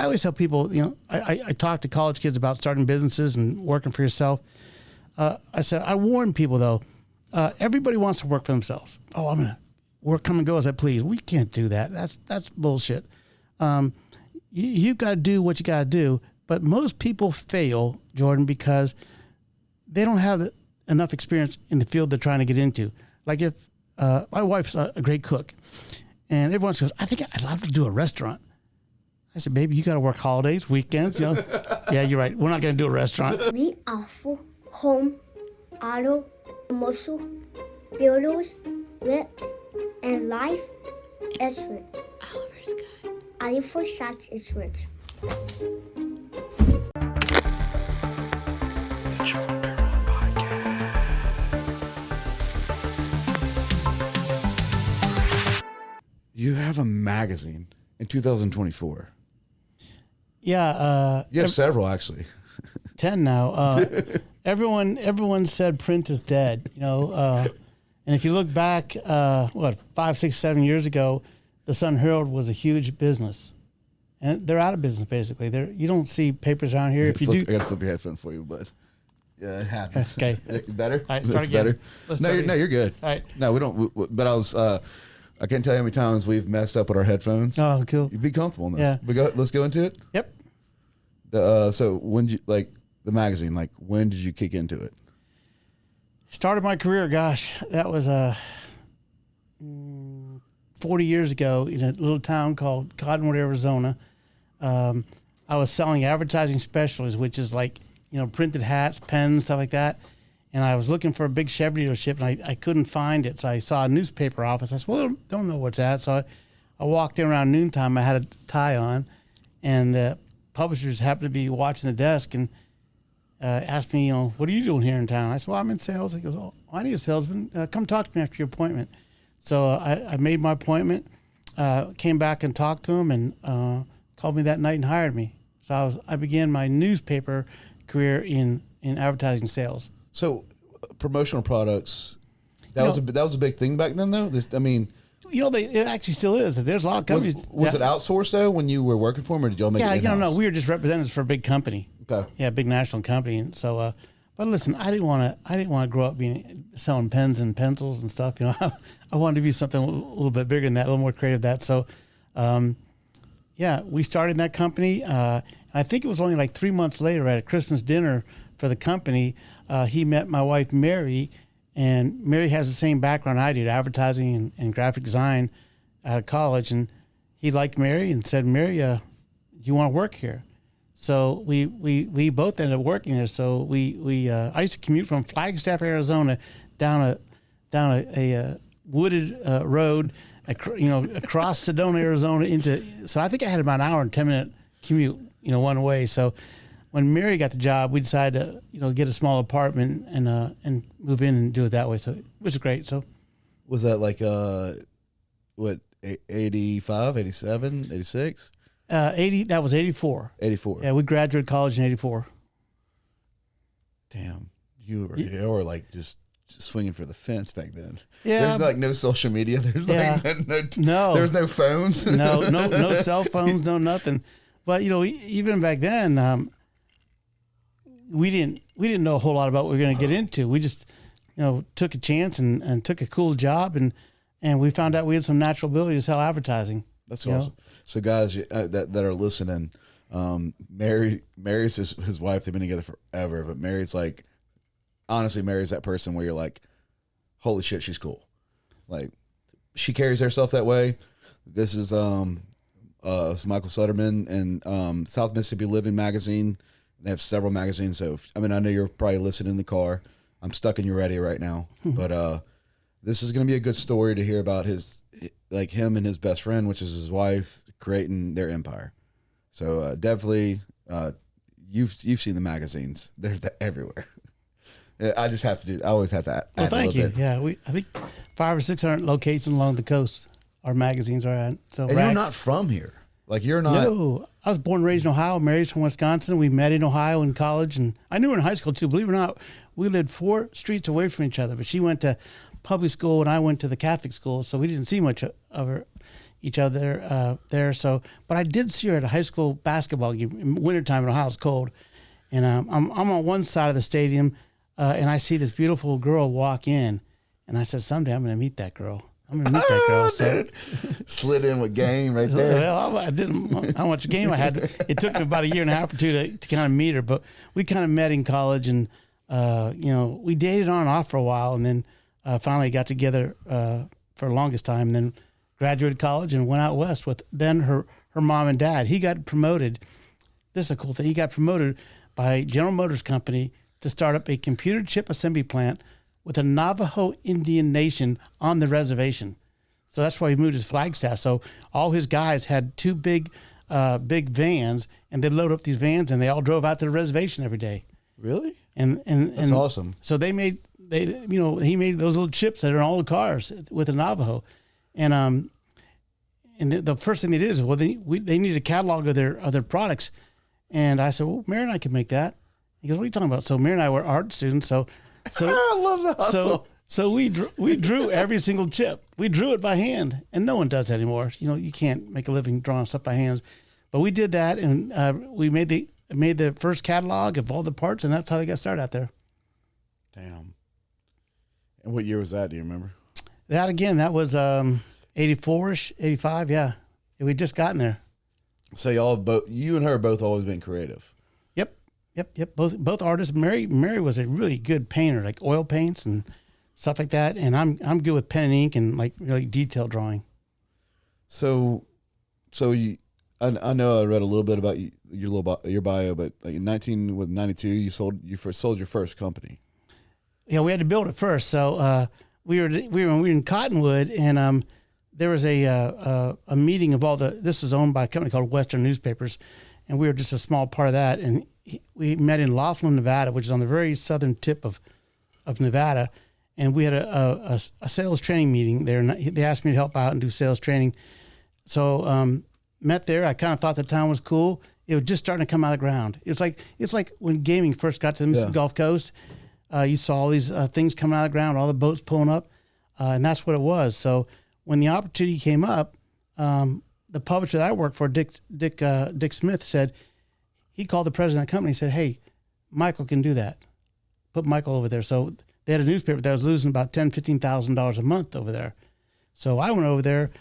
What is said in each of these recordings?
I always tell people, I talk to college kids about starting businesses and working for yourself. I said, I warn people though, everybody wants to work for themselves. Oh, I'm going to work, come and go as I please. We can't do that. That's bullshit. You've got to do what you got to do. But most people fail, Jordan, because they don't have enough experience in the field they're trying to get into. Like if my wife's a great cook, and everyone goes, I think I'd love to do a restaurant. I said, baby, you got to work holidays, weekends. Yeah, you're right. We're not going to do a restaurant. We offer home, auto, commercial, builders, whips, and life insurance. Oliver's Guide. Oliver Shots Insurance. The Jordan Durrell Podcast. You have a magazine in 2024. Yeah. You have several, actually. 10 now. Everyone said print is dead, and if you look back, 5, 6, 7 years ago, the Sun Herald was a huge business, and they're out of business basically. You don't see papers around here. I got to flip your headphone for you, but yeah, it happens. Okay, better. All right, start again. Better. No, you're good. All right. No, we don't. But I can't tell you how many times we've messed up with our headphones. Oh, cool. You'd be comfortable in this. Yeah. Let's go into it. Yep. So when did you the magazine? When did you kick into it? Started my career. Gosh, that was 40 years ago in a little town called Cottonwood, Arizona. I was selling advertising specialties, which is printed hats, pens, stuff like that. And I was looking for a big Chevy dealership, and I couldn't find it. So I saw a newspaper office. I said, well, don't know what's that. So I walked in around noontime. I had a tie on, and the publishers happened to be watching the desk and asked me, what are you doing here in town? I said, well, I'm in sales. He goes, oh, I need a salesman. Come talk to me after your appointment. So I made my appointment, came back and talked to him, and called me that night and hired me. So I began my newspaper career in advertising sales. So, promotional products, that was a big thing back then, though? It actually still is. There's a lot of companies. Was it outsourced, though, when you were working for them, or did y'all make it in-house? No. We were just representatives for a big company. Okay. Yeah, a big national company. And so, but listen, I didn't want to grow up selling pens and pencils and stuff. I wanted to be something a little bit bigger than that, a little more creative than that. So, we started that company. And I think it was only 3 months later at a Christmas dinner for the company, he met my wife, Mary, and Mary has the same background I did, advertising and graphic design out of college. And he liked Mary and said, Mary, do you want to work here? So we both ended up working there. So I used to commute from Flagstaff, Arizona, down a wooded road, across Sedona, Arizona so I think I had about an hour and 10-minute commute, one way. So when Mary got the job, we decided to, get a small apartment and move in and do it that way. So it was great. So was that 85, 87, 86? 80, that was 84. 84. Yeah, we graduated college in 84. Damn. You were just swinging for the fence back then. Yeah. There's no social media. There's no. There's no phones. no cell phones, no nothing. But even back then, we didn't know a whole lot about what we were going to get into. We just took a chance and took a cool job, and we found out we had some natural ability to sell advertising. That's awesome. So guys that are listening, Mary's his wife. They've been together forever, but Mary's honestly, Mary's that person where you're like, holy shit, she's cool. She carries herself that way. This is Michael Sunderman and South Mississippi Living magazine. They have several magazines. So I know you're probably listening in the car. I'm stuck in your radio right now, but this is going to be a good story to hear about him and his best friend, which is his wife, creating their empire. So definitely, you've seen the magazines. They're everywhere. I just have to I always have to add well, thank you. Bit. Yeah, I think 500 or 600 locations along the coast our magazines are at. So and you're not from here. You're not. No, I was born and raised in Ohio. Mary's from Wisconsin. We met in Ohio in college, and I knew her in high school too. Believe it or not, we lived 4 streets away from each other. But she went to public school, and I went to the Catholic school, so we didn't see much of her, each other there. So, but I did see her at a high school basketball game in wintertime in Ohio. It's cold, and I'm on one side of the stadium, and I see this beautiful girl walk in, and I said, someday I'm going to meet that girl. I'm going to meet that girl. So, slid in with game right there. well, I didn't. How much game I had? It took me about a year and a half or two to kind of meet her, but we kind of met in college, and we dated on and off for a while, and then finally got together for the longest time, and then graduated college and went out west with then her mom and dad. He got promoted. This is a cool thing. He got promoted by General Motors Company to start up a computer chip assembly plant with a Navajo Indian Nation on the reservation. So that's why he moved his Flagstaff. So all his guys had two big vans, and they'd load up these vans, and they all drove out to the reservation every day. Really? And that's awesome. So he made those little chips that are in all the cars with the Navajo, and the first thing they did is they needed a catalog of their products, and I said, well, Mary and I can make that. He goes, what are you talking about? So Mary and I were art students, so I love the hustle. So we drew every single chip. We drew it by hand, and no one does that anymore. You can't make a living drawing stuff by hands, but we did that, and we made the first catalog of all the parts, and that's how they got started out there. Damn. And what year was that? Do you remember? That was 84ish, 85. Yeah, we just gotten there. So you and her both always been creative. Yep. Both artists. Mary was a really good painter, like oil paints and stuff like that. And I'm good with pen and ink and like really detailed drawing. So I know I read a little bit about your bio, but like in 1992, you first sold your first company. Yeah, we had to build it first. So we were in Cottonwood, and there was a meeting of all this was owned by a company called Western Newspapers, and we were just a small part of that. And we met in Laughlin, Nevada, which is on the very southern tip of Nevada, and we had a sales training meeting there. And they asked me to help out and do sales training. So met there. I kind of thought the town was cool. It was just starting to come out of the ground. It's like when gaming first got to the Gulf Coast. You saw all these things coming out of the ground, all the boats pulling up, and that's what it was. So when the opportunity came up, the publisher that I worked for, Dick Smith, said, he called the president of the company and said, hey, Michael can do that. Put Michael over there. So they had a newspaper that was losing about $10,000, $15,000 a month over there. So I went over there,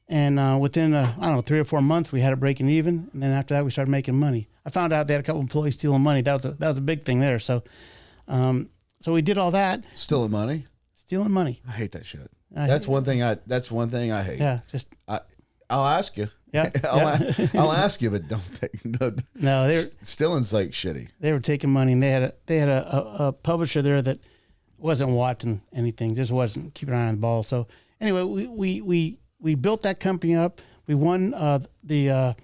and within, 3 or 4 months, we had it breaking even. And then after that, we started making money. I found out they had a couple employees stealing money. That was a big thing there. So we did all that. Stealing money? Stealing money. I hate that shit. That's one thing I hate. Yeah, I'll ask you. Yeah, I'll ask you, but don't take. No, stealing's like shitty. They were taking money, and they had a publisher there that wasn't watching anything, just wasn't keeping an eye on the ball. So anyway, we built that company up. We won the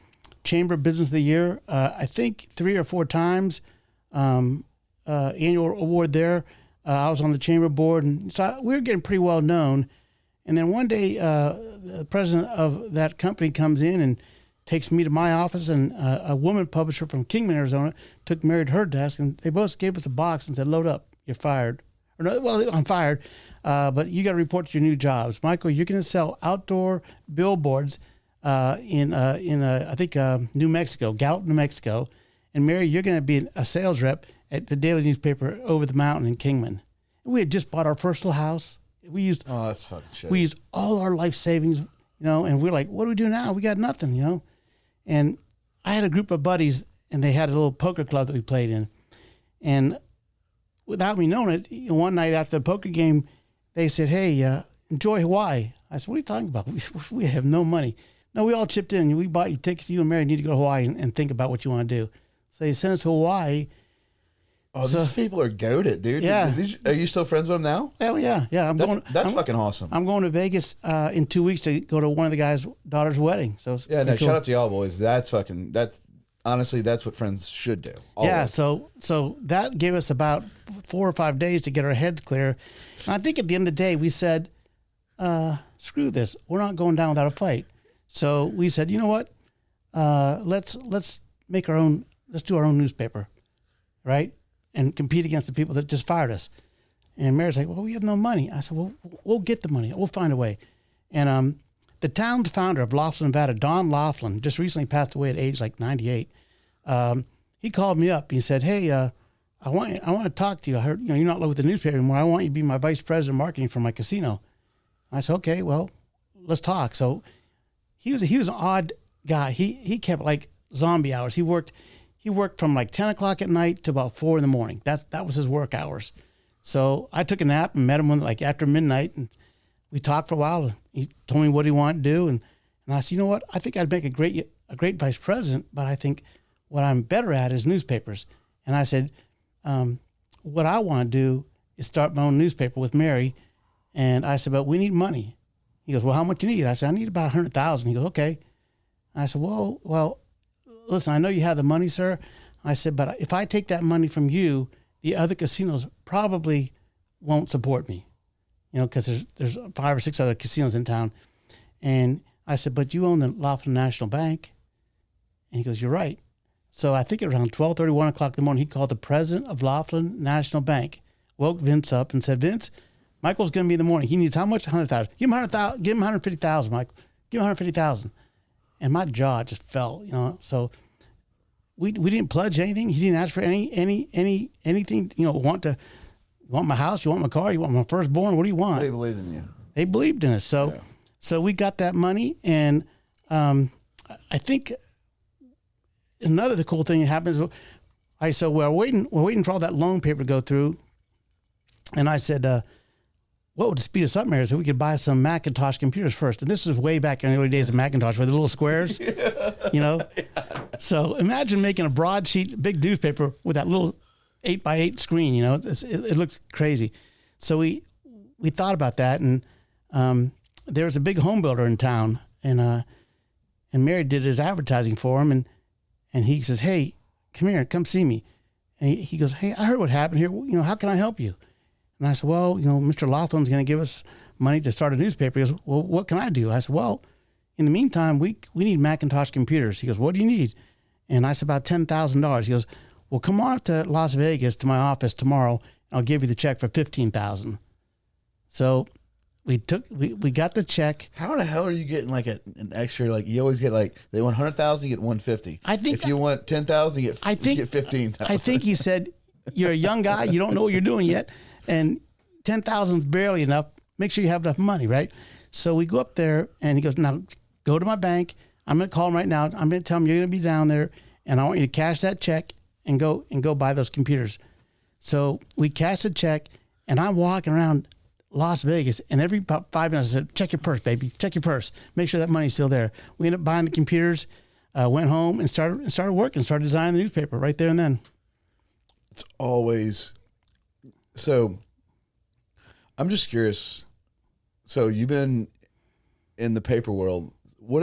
Chamber of Business of the Year, I think 3 or 4 times. Annual award there. I was on the chamber board, and so we were getting pretty well known. And then one day, the president of that company comes in and takes me to my office, and a woman publisher from Kingman, Arizona, took Mary to her desk, and they both gave us a box and said, load up, you're fired. Or no, well, I'm fired, but you got to report to your new jobs. Michael, you're going to sell outdoor billboards in I think New Mexico, Gallup, New Mexico. And Mary, you're going to be a sales rep at the daily newspaper over the mountain in Kingman. We had just bought our first little house. That's fucking shit. We used all our life savings, and we're like, what do we do now? We got nothing, And I had a group of buddies, and they had a little poker club that we played in. And without me knowing it, one night after the poker game, they said, hey, enjoy Hawaii. I said, what are you talking about? We have no money. No, we all chipped in. We bought you tickets. You and Mary need to go to Hawaii and think about what you want to do. So they sent us to Hawaii. Oh, these people are goated, dude. Yeah. Are you still friends with them now? Hell yeah. Yeah. That's fucking awesome. I'm going to Vegas in 2 weeks to go to one of the guys' daughter's wedding. So cool. Shout out to y'all boys. That's honestly, that's what friends should do. Always. Yeah. So that gave us about 4 or 5 days to get our heads clear. And I think at the end of the day, we said, screw this. We're not going down without a fight. So we said, you know what? Let's make our own, let's do our own newspaper. Right? And compete against the people that just fired us. And Mary's like, well, we have no money. I said, well, we'll get the money. We'll find a way. And the town's founder of Laughlin, Nevada, Don Laughlin, just recently passed away at age like 98. He called me up. He said, "Hey, I want to talk to you. I heard you're not with the newspaper anymore. I want you to be my vice president of marketing for my casino." I said, "Okay, well, let's talk." So he was an odd guy. He kept like zombie hours. He worked from like 10 o'clock at night to about 4 in the morning. That was his work hours. So I took a nap and met him like after midnight, and we talked for a while. He told me what he wanted to do, and I said, "You know what? I think I'd make a great vice president, but I think what I'm better at is newspapers." And I said, "What I want to do is start my own newspaper with Mary." And I said, "But we need money." He goes, "Well, how much do you need?" I said, "I need about 100,000." He goes, "Okay." I said, well, listen, I know you have the money, sir." I said, "But if I take that money from you, the other casinos probably won't support me, because there's 5 or 6 other casinos in town." And I said, "But you own the Laughlin National Bank." And he goes, "You're right." So I think around 12:30, 1 o'clock in the morning, he called the president of Laughlin National Bank, woke Vince up and said, "Vince, Michael's going to be in the morning. He needs how much? 100,000. Give him 100,000. Give him 150,000, Michael. Give him 150,000." And my jaw just fell, So we didn't pledge anything. He didn't ask for anything. You want my house? You want my car? You want my firstborn? What do you want? They believed in you. They believed in us. So we got that money, and I think another cool thing that happens. So we're waiting for all that loan paper to go through, and I said, "What would speed us up, Mary, so we could buy some Macintosh computers first?" And this is way back in the early days of Macintosh, with the little squares, So imagine making a broadsheet, big newspaper with that little 8x8 screen. It looks crazy. So we thought about that, and there was a big home builder in town, and Mary did his advertising for him, and he says, "Hey, come here, come see me." And he goes, "Hey, I heard what happened here. How can I help you?" And I said, "Well, Mr. Laughlin's going to give us money to start a newspaper." He goes, "Well, what can I do?" I said, "Well, in the meantime, we need Macintosh computers." He goes, "What do you need?" And I said, "About $10,000. He goes, "Well, come on up to Las Vegas to my office tomorrow, and I'll give you the check for $15,000. So we got the check. How the hell are you getting like an extra? Like you always get they want 100,000, you get 150. I think if you want 10,000, you get 15,000. I think he said, "You're a young guy, you don't know what you're doing yet, and 10,000 is barely enough. Make sure you have enough money, right?" So we go up there, and he goes, "Now go to my bank. I'm going to call him right now. I'm going to tell him you're going to be down there, and I want you to cash that check and go buy those computers." So we cashed the check, and I'm walking around Las Vegas, and every about 5 minutes I said, "Check your purse, baby. Check your purse. Make sure that money's still there." We ended up buying the computers, went home and started working, started designing the newspaper right there and then. It's always so. I'm just curious. So you've been in the paper world.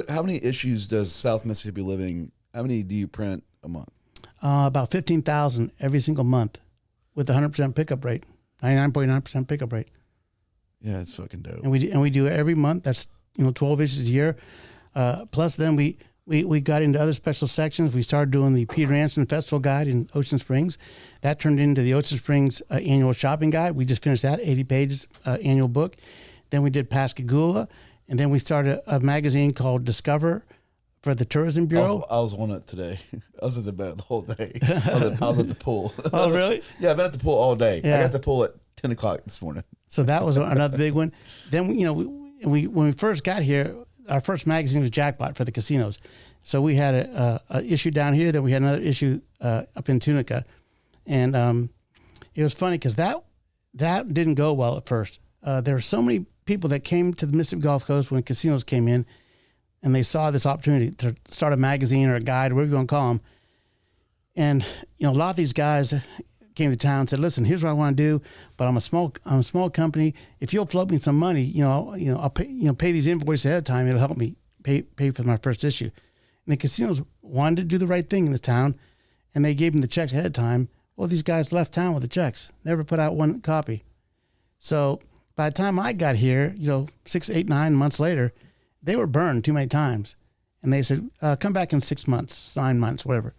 How many issues does South Mississippi Living? How many do you print a month? About 15,000 every single month, with 100% pickup rate, 99.9% pickup rate. Yeah, it's fucking dope. And we do it every month. That's 12 issues a year. Plus, then we got into other special sections. We started doing the Peter Anson Festival Guide in Ocean Springs. That turned into the Ocean Springs Annual Shopping Guide. We just finished that 80 pages annual book. Then we did Pascagoula, and then we started a magazine called Discover for the Tourism Bureau. I was on it today. I was at the bed the whole day. I was at the pool. Oh, really? Yeah, I've been at the pool all day. Yeah. I got the pool at 10 o'clock this morning. So that was another big one. Then we when we first got here, our first magazine was Jackpot for the casinos. So we had a issue down here. Then we had another issue up in Tunica, and it was funny because that didn't go well at first. There were so many people that came to the Mississippi Gulf Coast when casinos came in, and they saw this opportunity to start a magazine or a guide, whatever you want to call them. And a lot of these guys came to town and said, "Listen, here's what I want to do, but I'm a small company. If you'll float me some money, I'll pay these invoices ahead of time. It'll help me pay for my first issue." And the casinos wanted to do the right thing in this town, and they gave them the checks ahead of time. Well, these guys left town with the checks, never put out one copy. So by the time I got here, 6, 8, 9 months later, they were burned too many times. And they said, "Come back in 6 months, 9 months, whatever."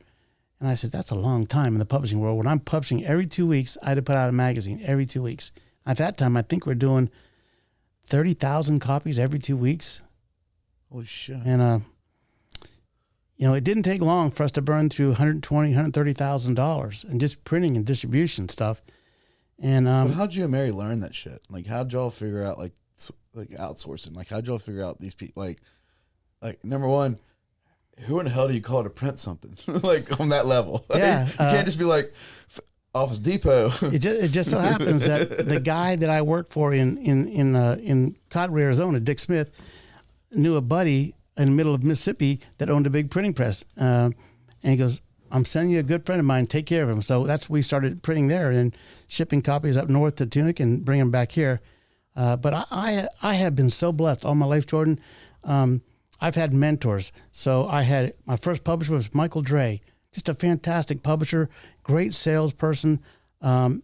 And I said, "That's a long time in the publishing world. When I'm publishing every 2 weeks, I had to put out a magazine every 2 weeks." At that time, I think we're doing 30,000 copies every 2 weeks. Holy shit. And, it didn't take long for us to burn through $130,000 in just printing and distribution stuff. And but how'd you and Mary learn that shit? Like, how'd y'all figure out like outsourcing? Like, how'd y'all figure out these people? Like number one, who in the hell do you call to print something like on that level? Yeah, you can't just be like Office Depot. It just so happens that the guy that I worked for in Cottonwood, Arizona, Dick Smith, knew a buddy in the middle of Mississippi that owned a big printing press, and he goes, "I'm sending you a good friend of mine. Take care of him." So that's we started printing there and shipping copies up north to Tunic and bringing them back here. But I have been so blessed all my life, Jordan. I've had mentors. So my first publisher was Michael Dre, just a fantastic publisher, great salesperson. He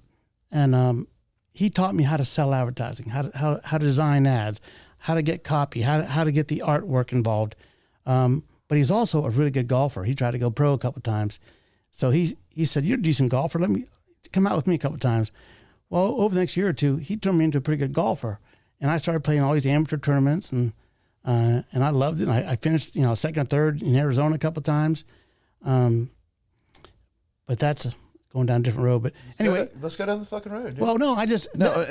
taught me how to sell advertising, how to design ads, how to get copy, how to get the artwork involved. But he's also a really good golfer. He tried to go pro a couple of times. So he said, "You're a decent golfer. Let me come out with me a couple of times." Well, over the next year or two, he turned me into a pretty good golfer. And I started playing all these amateur tournaments and I loved it. And I finished, second or third in Arizona a couple of times. But that's going down a different road. But anyway, let's go down the fucking road. Dude. Well, no,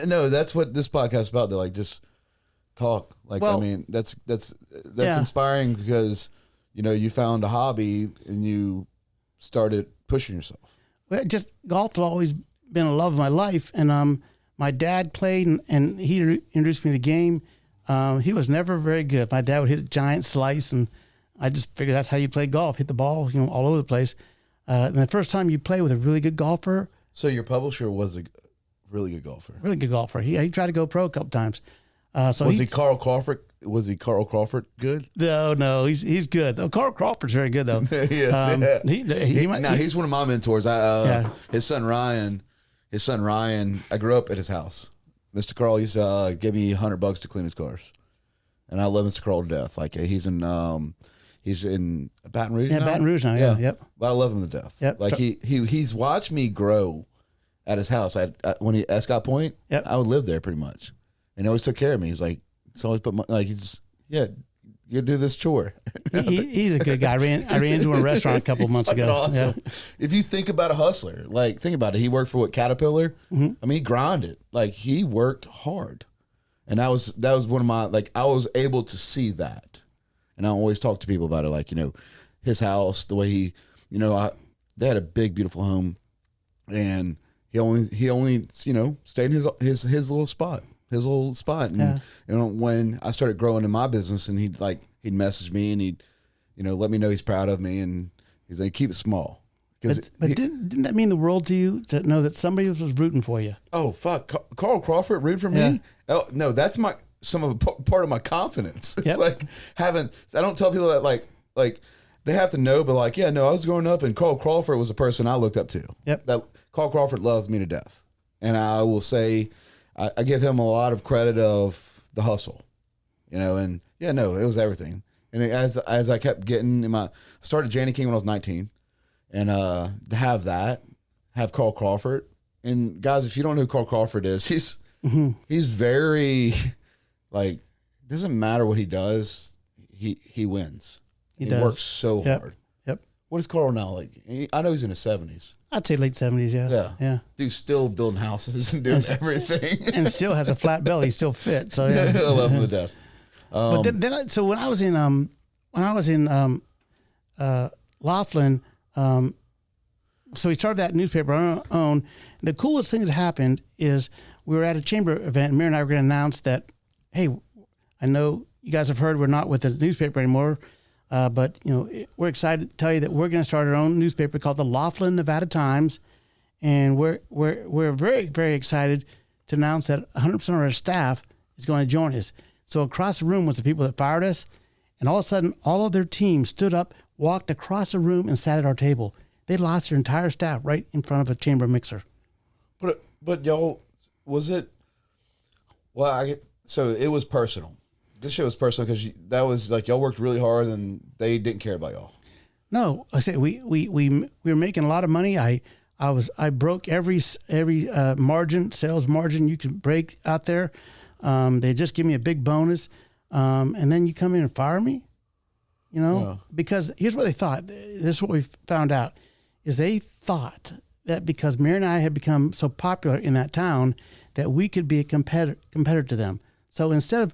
no. That's what this podcast is about. Though, like, just talk. Like, I mean, that's inspiring because you found a hobby and you started pushing yourself. Well, just golf has always been a love of my life, and my dad played, and he introduced me to the game. He was never very good. My dad would hit a giant slice, and I just figured that's how you play golf: hit the ball, all over the place. And the first time you play with a really good golfer. So your publisher was a really good golfer. Really good golfer. He tried to go pro a couple times. Was he Carl Crawford? Was he Carl Crawford good? No, he's good. Oh, Carl Crawford's very good though. Yes, yeah. He's one of my mentors. His son Ryan. I grew up at his house. Mr. Carl used to give me $100 to clean his cars, and I love Mr. Carl to death. Like he's in Baton Rouge. Yeah, now? Baton Rouge now. Yeah, yep. But I love him to death. Yep. Like he's watched me grow at his house. When he at Scott Point, yep. I would live there pretty much, and he always took care of me. He's like, he's always put you do this chore. He's a good guy. I ran into a restaurant a couple months ago. Awesome. Yeah. If you think about a hustler, like think about it. He worked for Caterpillar. Mm-hmm. I mean, he grinded. Like he worked hard, and that was one of my I was able to see that, and I always talk to people about it. Like his house, the way he, they had a big beautiful home, and he only stayed in his little spot. And when I started growing in my business, and he'd message me and he'd let me know he's proud of me, and he's like, keep it small. But didn't that mean the world to you to know that somebody was rooting for you? Oh fuck, Carl Crawford rooting for me? Yeah. Oh no, that's part of my confidence. It's Yep. I don't tell people that like they have to know, but I was growing up and Carl Crawford was a person I looked up to. Yep. That Carl Crawford loves me to death, and I will say. I give him a lot of credit of the hustle, and it was everything. And as I kept getting started Janney King when I was 19, and to have Carl Crawford, and guys, if you don't know who Carl Crawford is, he's very doesn't matter what he does, he wins. He works so hard. Yep. What is Carl now like? I know he's in his 70s. I'd say late 70s. Yeah. Dude's still building houses and doing everything, and still has a flat belly. He's still fit. So yeah, I love him to death. But then when I was in Laughlin, so we started that newspaper on our own. The coolest thing that happened is we were at a chamber event, and Mary and I were going to announce that, hey, I know you guys have heard we're not with the newspaper anymore. But we're excited to tell you that we're going to start our own newspaper called the Laughlin, Nevada Times, and we're very, very excited to announce that 100% of our staff is going to join us. So across the room was the people that fired us, and all of a sudden, all of their team stood up, walked across the room, and sat at our table. They lost their entire staff right in front of a chamber mixer. But y'all, was it? Well, so it was personal. This shit was personal because that was y'all worked really hard and they didn't care about y'all. No, I said we were making a lot of money. I broke every sales margin you could break out there. They just give me a big bonus, and then you come in and fire me. You know, Yeah. because here's what they thought. This is what we found out, is they thought that because Mary and I had become so popular in that town that we could be a competitor to them. So instead of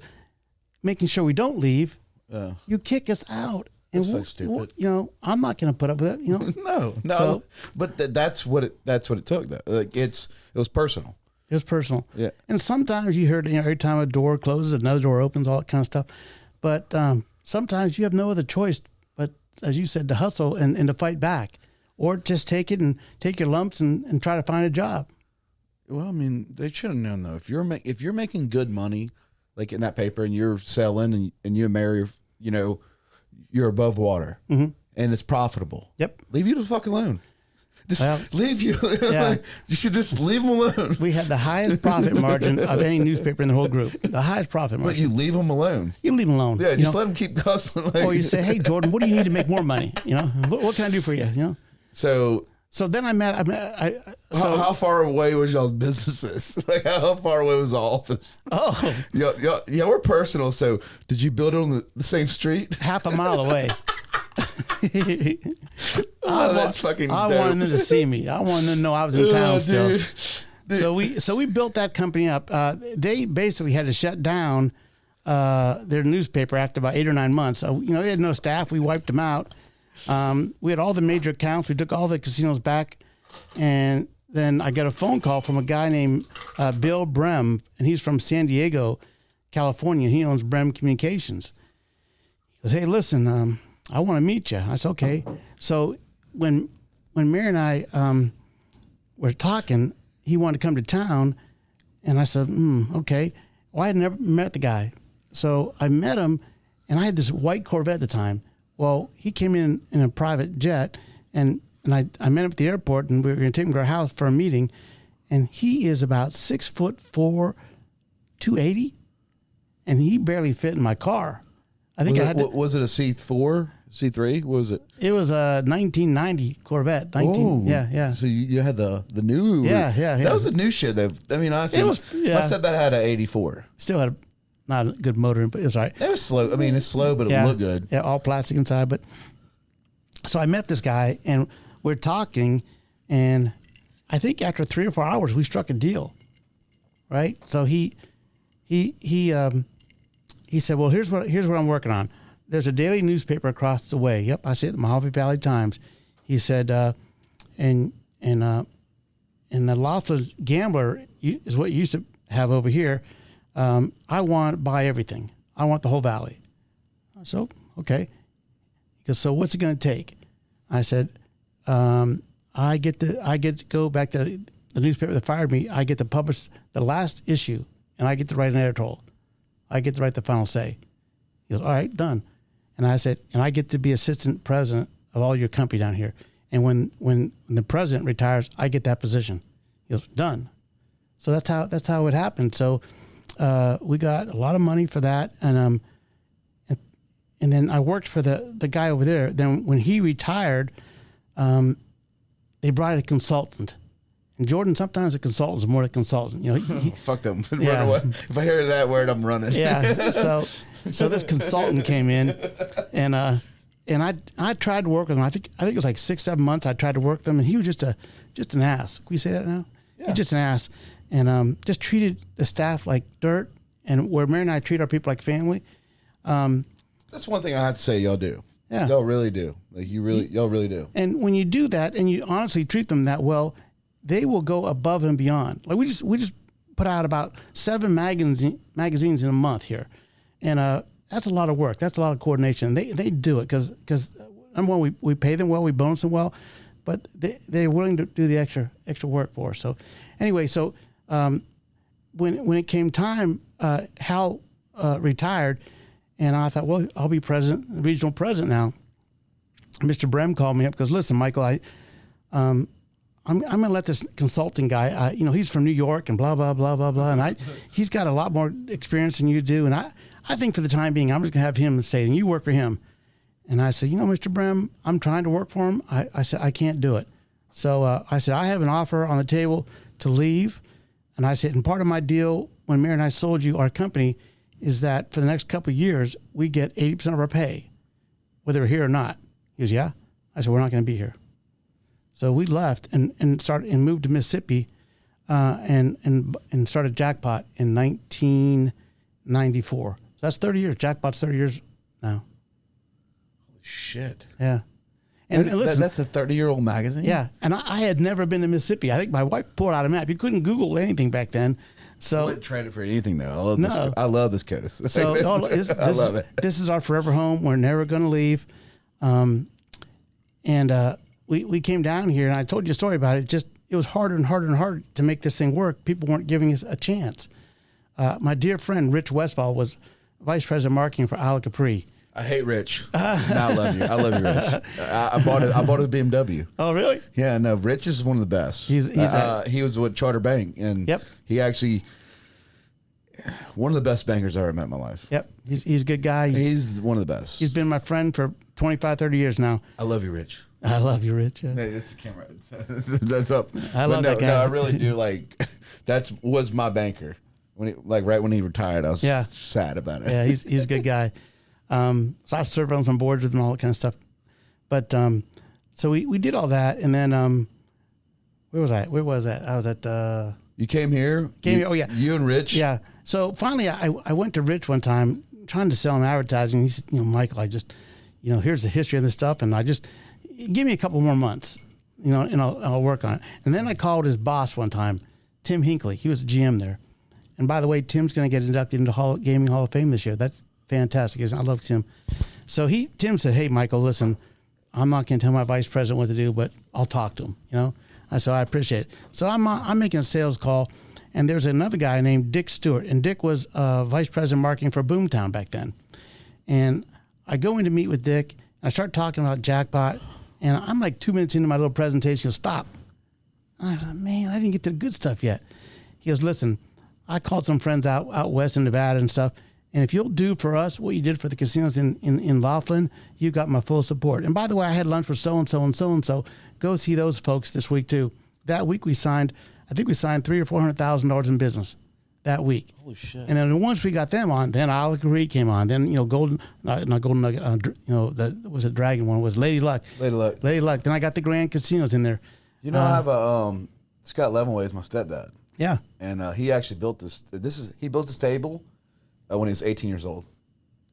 making sure we don't leave, you kick us out. That's so stupid. You know, I'm not going to put up with it. You know, no. So, but that's what it took. Though, like it was personal. it was personal. Yeah. And sometimes you heard, every time a door closes, another door opens, all that kind of stuff. But sometimes you have no other choice but, as you said, to hustle and to fight back, or just take it and take your lumps and try to find a job. Well, I mean, they should have known though. If you're making good money, like in that paper, and you're selling, and you and Mary, you know, you're above water, and it's profitable. Yep. Leave you the fuck alone. Just leave you. Yeah. You should just leave them alone. We had the highest profit margin of any newspaper in the whole group. The highest profit margin. But you leave them alone. You leave them alone. Yeah, you just know? let them keep hustling. Like, Or you say, hey, Jordan, what do you need to make more money? You know, what can I do for you? You know. So then how far away was y'all's businesses? Like, how far away was the office? Oh, yeah, we're personal. So did you build it on the same street? half a mile away. That's fucking I dope. wanted them to see me. I wanted them to know I was in town still. Dude. So we built that company up. They basically had to shut down their newspaper after about 8 or 9 months. They had no staff. We wiped them out. We had all the major accounts. We took all the casinos back, and then I got a phone call from a guy named Bill Brem, and he's from San Diego, California. He owns Brem Communications. He goes, "Hey, listen, I want to meet you." I said, "Okay." So when Mary and I were talking, he wanted to come to town, and I said, "Okay." Well, I had never met the guy, so I met him, and I had this white Corvette at the time. Well, he came in a private jet, and I met him at the airport, and we were going to take him to our house for a meeting, and he is about 6'4", 280, and he barely fit in my car. I think was it a C4, C3? What was it? It was a 1990 Corvette. Yeah. So you had the new. Yeah. That was the new shit. I mean, honestly, my stepdad had an 84. Still had not a good motor, but it was all right. It was slow. I mean, it's slow, but it looked good. Yeah, all plastic inside. But so I met this guy, and we're talking, and I think after 3 or 4 hours, we struck a deal, right? So he said, "Well, here's what I'm working on. There's a daily newspaper across the way. Yep, I see it, the Mojave Valley Times." He said, and the Loftus Gambler is what you used to have over here. I want to buy everything. I want the whole valley. So, okay. He goes, "So what's it going to take?" I said, I get to go back to the newspaper that fired me. I get to publish the last issue, and I get to write an editorial. I get to write the final say. He goes, "All right, done." And I said, "And I get to be assistant president of all your company down here. And when the president retires, I get that position." He goes, "Done." So that's how it happened. So we got a lot of money for that, and then I worked for the guy over there. Then when he retired, they brought a consultant. And Jordan, sometimes a consultant is more than a consultant. You know, fuck them. Yeah. If I hear that word, I'm running. Yeah. So this consultant came in, and I tried to work with him. I think it was like 6-7 months. I tried to work with him, and he was just an ass. Can we say that now? Yeah. He's just an ass, and just treated the staff like dirt. And where Mary and I treat our people like family. That's one thing I have to say. Y'all do. Yeah. Y'all really do. Like y'all really do. And when you do that, and you honestly treat them that well, they will go above and beyond. Like we just put out about 7 magazines in a month here, and that's a lot of work. That's a lot of coordination. They do it because number one, we pay them well, we bonus them well, but they're willing to do the extra work for us. So anyway, when it came time, Hal retired, and I thought, well, I'll be regional president now. Mr. Brem called me up because, listen, Michael, I'm going to let this consulting guy, he's from New York and blah, blah, blah, blah, blah. And he's got a lot more experience than you do. And I think for the time being, I'm just going to have him say, and you work for him. And I said, Mr. Brem, I'm trying to work for him. I said, I can't do it. So I said, I have an offer on the table to leave. And I said, and part of my deal when Mary and I sold you our company is that for the next couple of years, we get 80% of our pay. whether we're here or not. He goes, yeah. I said, we're not going to be here. So we left and moved to Mississippi, and started Jackpot in 1994. So that's 30 years. Jackpot's 30 years now. Holy shit. Yeah. And listen, that's a 30-year-old magazine? yeah. And I had never been to Mississippi. I think my wife pulled out a map. You couldn't Google anything back then. So I wouldn't trade it for anything, though. I love this coast. So I love it. This is our forever home. We're never going to leave. We came down here, and I told you a story about it. It was harder and harder and harder to make this thing work. People weren't giving us a chance. My dear friend Rich Westfall was vice president of marketing for Isle of Capri. I hate Rich. I love you. I love you, Rich. I bought a BMW. Oh, really? Yeah, no, Rich is one of the best. He was with Charter Bank, and he actually one of the best bankers I ever met in my life. Yep, he's a good guy. He's one of the best. He's been my friend for 25, 30 years now. I love you, Rich. I love you, Rich. Yeah. Hey, that's the camera. That's up. I love that guy. No, I really do. Like, was my banker right when he retired. I was sad about it. Yeah, he's a good guy. So I served on some boards with him, all that kind of stuff. But so we did all that, and then where was I? I was at. You came here. Oh yeah, you and Rich. Yeah. So finally, I went to Rich one time trying to sell him advertising. He said, Michael, I just, here's the history of this stuff, and I just give me a couple more months, and I'll work on it. And then I called his boss one time, Tim Hinckley. He was a GM there. And by the way, Tim's going to get inducted into Gaming Hall of Fame this year. That's fantastic. I love Tim. So Tim said, hey, Michael, listen, I'm not going to tell my vice president what to do, but I'll talk to him, I said, I appreciate it. So I'm making a sales call, and there's another guy named Dick Stewart, and Dick was vice president of marketing for Boomtown back then. And I go in to meet with Dick, and I start talking about Jackpot, and I'm like 2 minutes into my little presentation. He goes, stop. And I thought, man, I didn't get to the good stuff yet. He goes, listen, I called some friends out west in Nevada and stuff, and if you'll do for us what you did for the casinos in Laughlin, you got my full support. And by the way, I had lunch with so-and-so and so-and-so. Go see those folks this week, too. That week I think we signed $300,000 or $400,000 in business that week. Holy shit. And then once we got them on, then Isle of Capri came on. Then, Golden, not Golden Nugget, was a Dragon one, was Lady Luck. Lady Luck. Then I got the Grand Casinos in there. I have Scott Levenway is my stepdad. Yeah. And he actually built he built this table when he was 18 years old.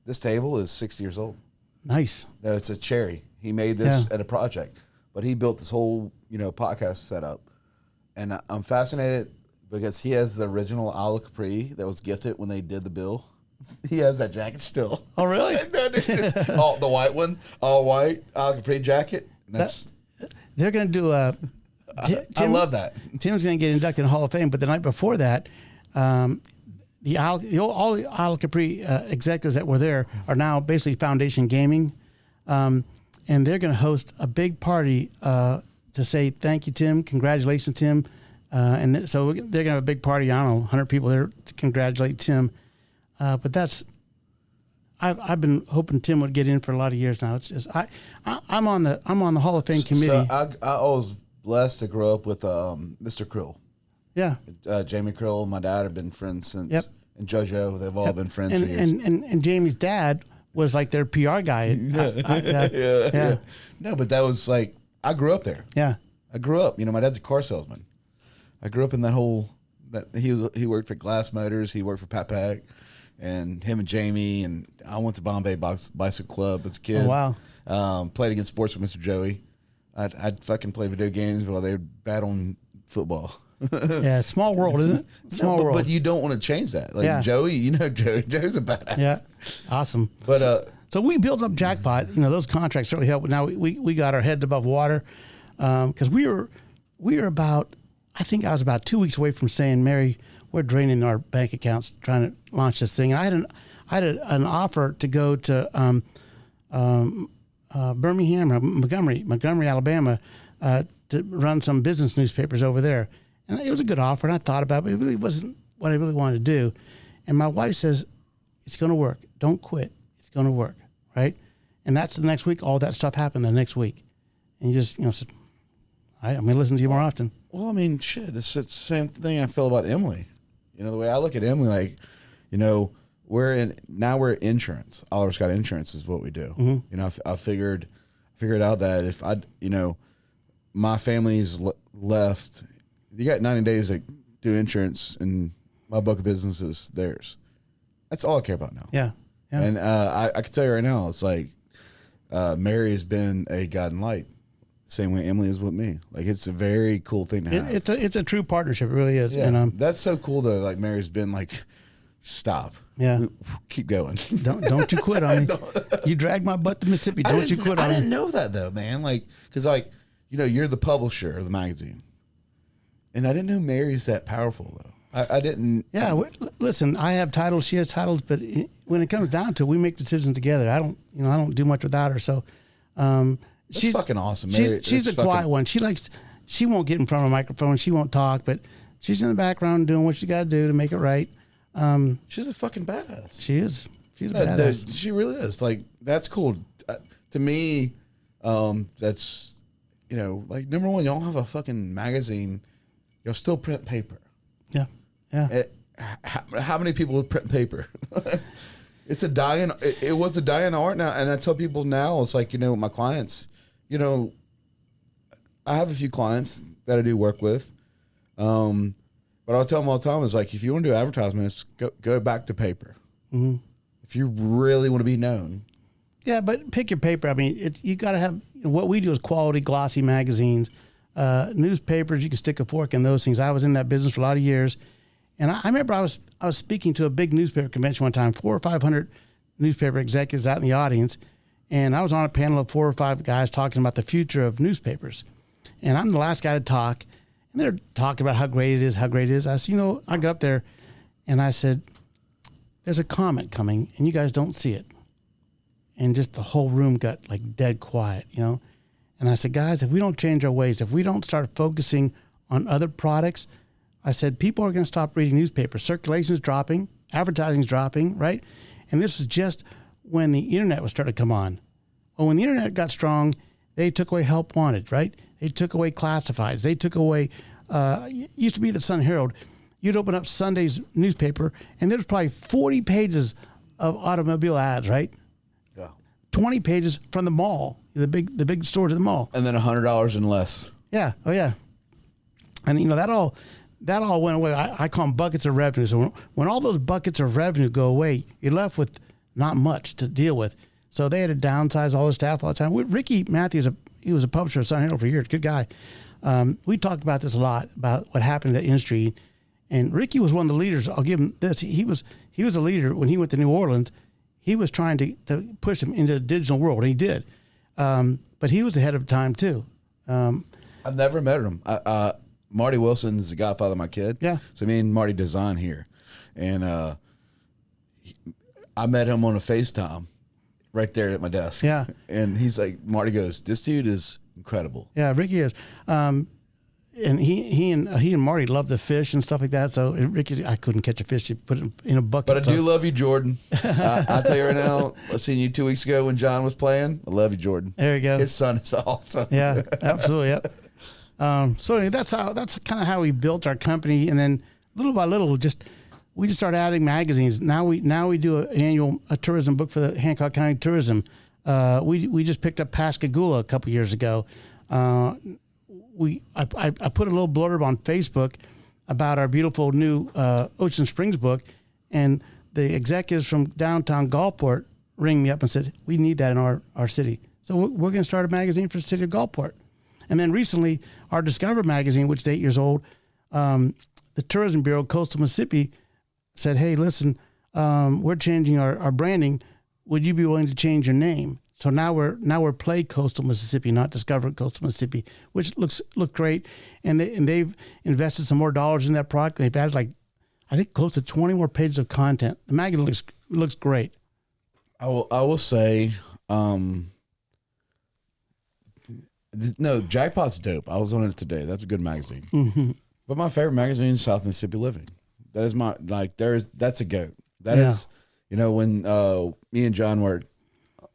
This table is 60 years old. Nice. No, it's a cherry. He made this at a project, but he built this whole, podcast setup. And I'm fascinated because he has the original Isle of Capri that was gifted when they did the bill. He has that jacket still. Oh, really? The white one, all white Isle of Capri jacket. They're going to do a... I love that. Tim's going to get inducted in the Hall of Fame, but the night before that, all the Isle of Capri executives that were there are now basically Foundation Gaming, and they're going to host a big party to say thank you, Tim, congratulations, Tim, and so they're going to have a big party. I don't know, 100 people there to congratulate Tim, but that's. I've been hoping Tim would get in for a lot of years now. It's just I'm on the Hall of Fame committee. So I was blessed to grow up with Mr. Krill. Yeah. Jamie Krill, my dad have been friends since, and JoJo, they've all been friends for years. And Jamie's dad was like their PR guy. Yeah. No, but that was like, I grew up there. Yeah. I grew up, my dad's a car salesman. I grew up in he worked for Glass Motors, he worked for Pat Pack, and him and Jamie, and I went to Bombay Bicycle Club as a kid. Oh, wow. Played against sports with Mr. Joey. I'd fucking play video games while they were battling football. Yeah, small world, isn't it? Small world. But you don't want to change that. Like Joey, Joey's a badass. Yeah, awesome. But so we built up Jackpot. Those contracts certainly helped. Now we got our heads above water because we were about. I think I was about 2 weeks away from saying, Mary, we're draining our bank accounts trying to launch this thing. And I had an offer to go to Birmingham or Montgomery, Alabama, to run some business newspapers over there. And it was a good offer, and I thought about it, but it really wasn't what I really wanted to do. And my wife says, it's going to work. Don't quit. It's going to work, right? And that's the next week. All that stuff happened the next week. And you just, said, I'm going to listen to you more often. Well, I mean, shit, it's the same thing I feel about Emily. The way I look at Emily, like, we're insurance. Oliver's got insurance is what we do. Mm-hmm. You know, I figured out that if my family's left, you got 90 days to do insurance, and my book of business is theirs. That's all I care about now. Yeah. And I can tell you right now, it's like Mary has been a guiding light, same way Emily is with me. Like, it's a very cool thing to have. It's a true partnership. It really is. Yeah, And, that's so cool though. Like, Mary's been like, stop. Yeah. Keep going. Don't you quit on me. You dragged my butt to Mississippi. Don't you quit on me. I didn't know that though, man. Like, because you're the publisher of the magazine, and I didn't know Mary's that powerful though. I didn't. Yeah, listen. I have titles. She has titles, but when it comes down to it, we make decisions together. I don't do much without her. So, she's fucking awesome. Mary, she's the quiet one. She won't get in front of a microphone. She won't talk, but she's in the background doing what she got to do to make it right. She's a fucking badass. She is. She's a badass. She really is. Like, that's cool. To me, that's, like, number one, y'all have a fucking magazine. Y'all still print paper. Yeah. Yeah. How many people would print paper? It's a dying. It was a dying art now, and I tell people now, it's like, my clients. I have a few clients that I do work with, but I'll tell them all the time, is like, if you want to do advertisements, go back to paper. Mm-hmm. If you really want to be known. Yeah, but pick your paper. I mean, you got to have, what we do is quality, glossy magazines, newspapers. You can stick a fork in those things. I was in that business for a lot of years. And I remember I was speaking to a big newspaper convention one time, 400 or 500 newspaper executives out in the audience. And I was on a panel of 4 or 5 guys talking about the future of newspapers. And I'm the last guy to talk. And they're talking about how great it is, I said, I got up there and I said, there's a comet coming and you guys don't see it. And just the whole room got like dead quiet, And I said, guys, if we don't change our ways, if we don't start focusing on other products, I said, people are going to stop reading newspapers. Circulation's dropping, advertising's dropping, right? And this is just when the internet was starting to come on. Well, when the internet got strong, they took away help wanted, right? They took away classifieds. They took away, used to be the Sun Herald. You'd open up Sunday's newspaper, and there's probably 40 pages of automobile ads, right? Yeah. 20 pages from the mall, the big stores at the mall. And then $100 and less. Yeah. Oh, yeah. And, that all went away. I call them buckets of revenue. So when all those buckets of revenue go away, you're left with not much to deal with. So they had to downsize all the staff all the time. Ricky Matthews, he was a publisher of Sun Herald for years. Good guy. We talked about this a lot, about what happened to the industry. And Ricky was one of the leaders. I'll give him this. He was a leader when he went to New Orleans. He was trying to push him into the digital world. And he did. But he was ahead of time, too. I've never met him. Marty Wilson is the godfather of my kid. Yeah. So me and Marty design here. And I met him on a FaceTime right there at my desk. Yeah. And he's like, Marty goes, this dude is incredible. Yeah, Ricky is. And he and Marty love to fish and stuff like that. So Ricky, I couldn't catch a fish. He put it in a bucket. But I do love you, Jordan. I'll tell you right now, I seen you 2 weeks ago when John was playing. I love you, Jordan. There you go. His son is awesome. Yeah, absolutely. Yep. So anyway, that's kind of how we built our company, and then little by little, we just started adding magazines. Now we do an annual tourism book for the Hancock County Tourism. We just picked up Pascagoula a couple years ago. I put a little blurb on Facebook about our beautiful new Ocean Springs book, and the executives from downtown Gulfport ring me up and said, we need that in our city. So we're going to start a magazine for the city of Gulfport. And then recently, our Discover magazine, which is 8 years old, the Tourism Bureau, Coastal Mississippi, said, hey, listen, we're changing our branding. Would you be willing to change your name? So now we're Play Coastal Mississippi, not Discover Coastal Mississippi, which look great. And they've invested some more dollars in that product. They've added I think close to 20 more pages of content. The magazine looks great. I will say, no, Jackpot's dope. I was on it today. That's a good magazine. Mm-hmm. But my favorite magazine is South Mississippi Living. That is that's a goat. That is, when me and John were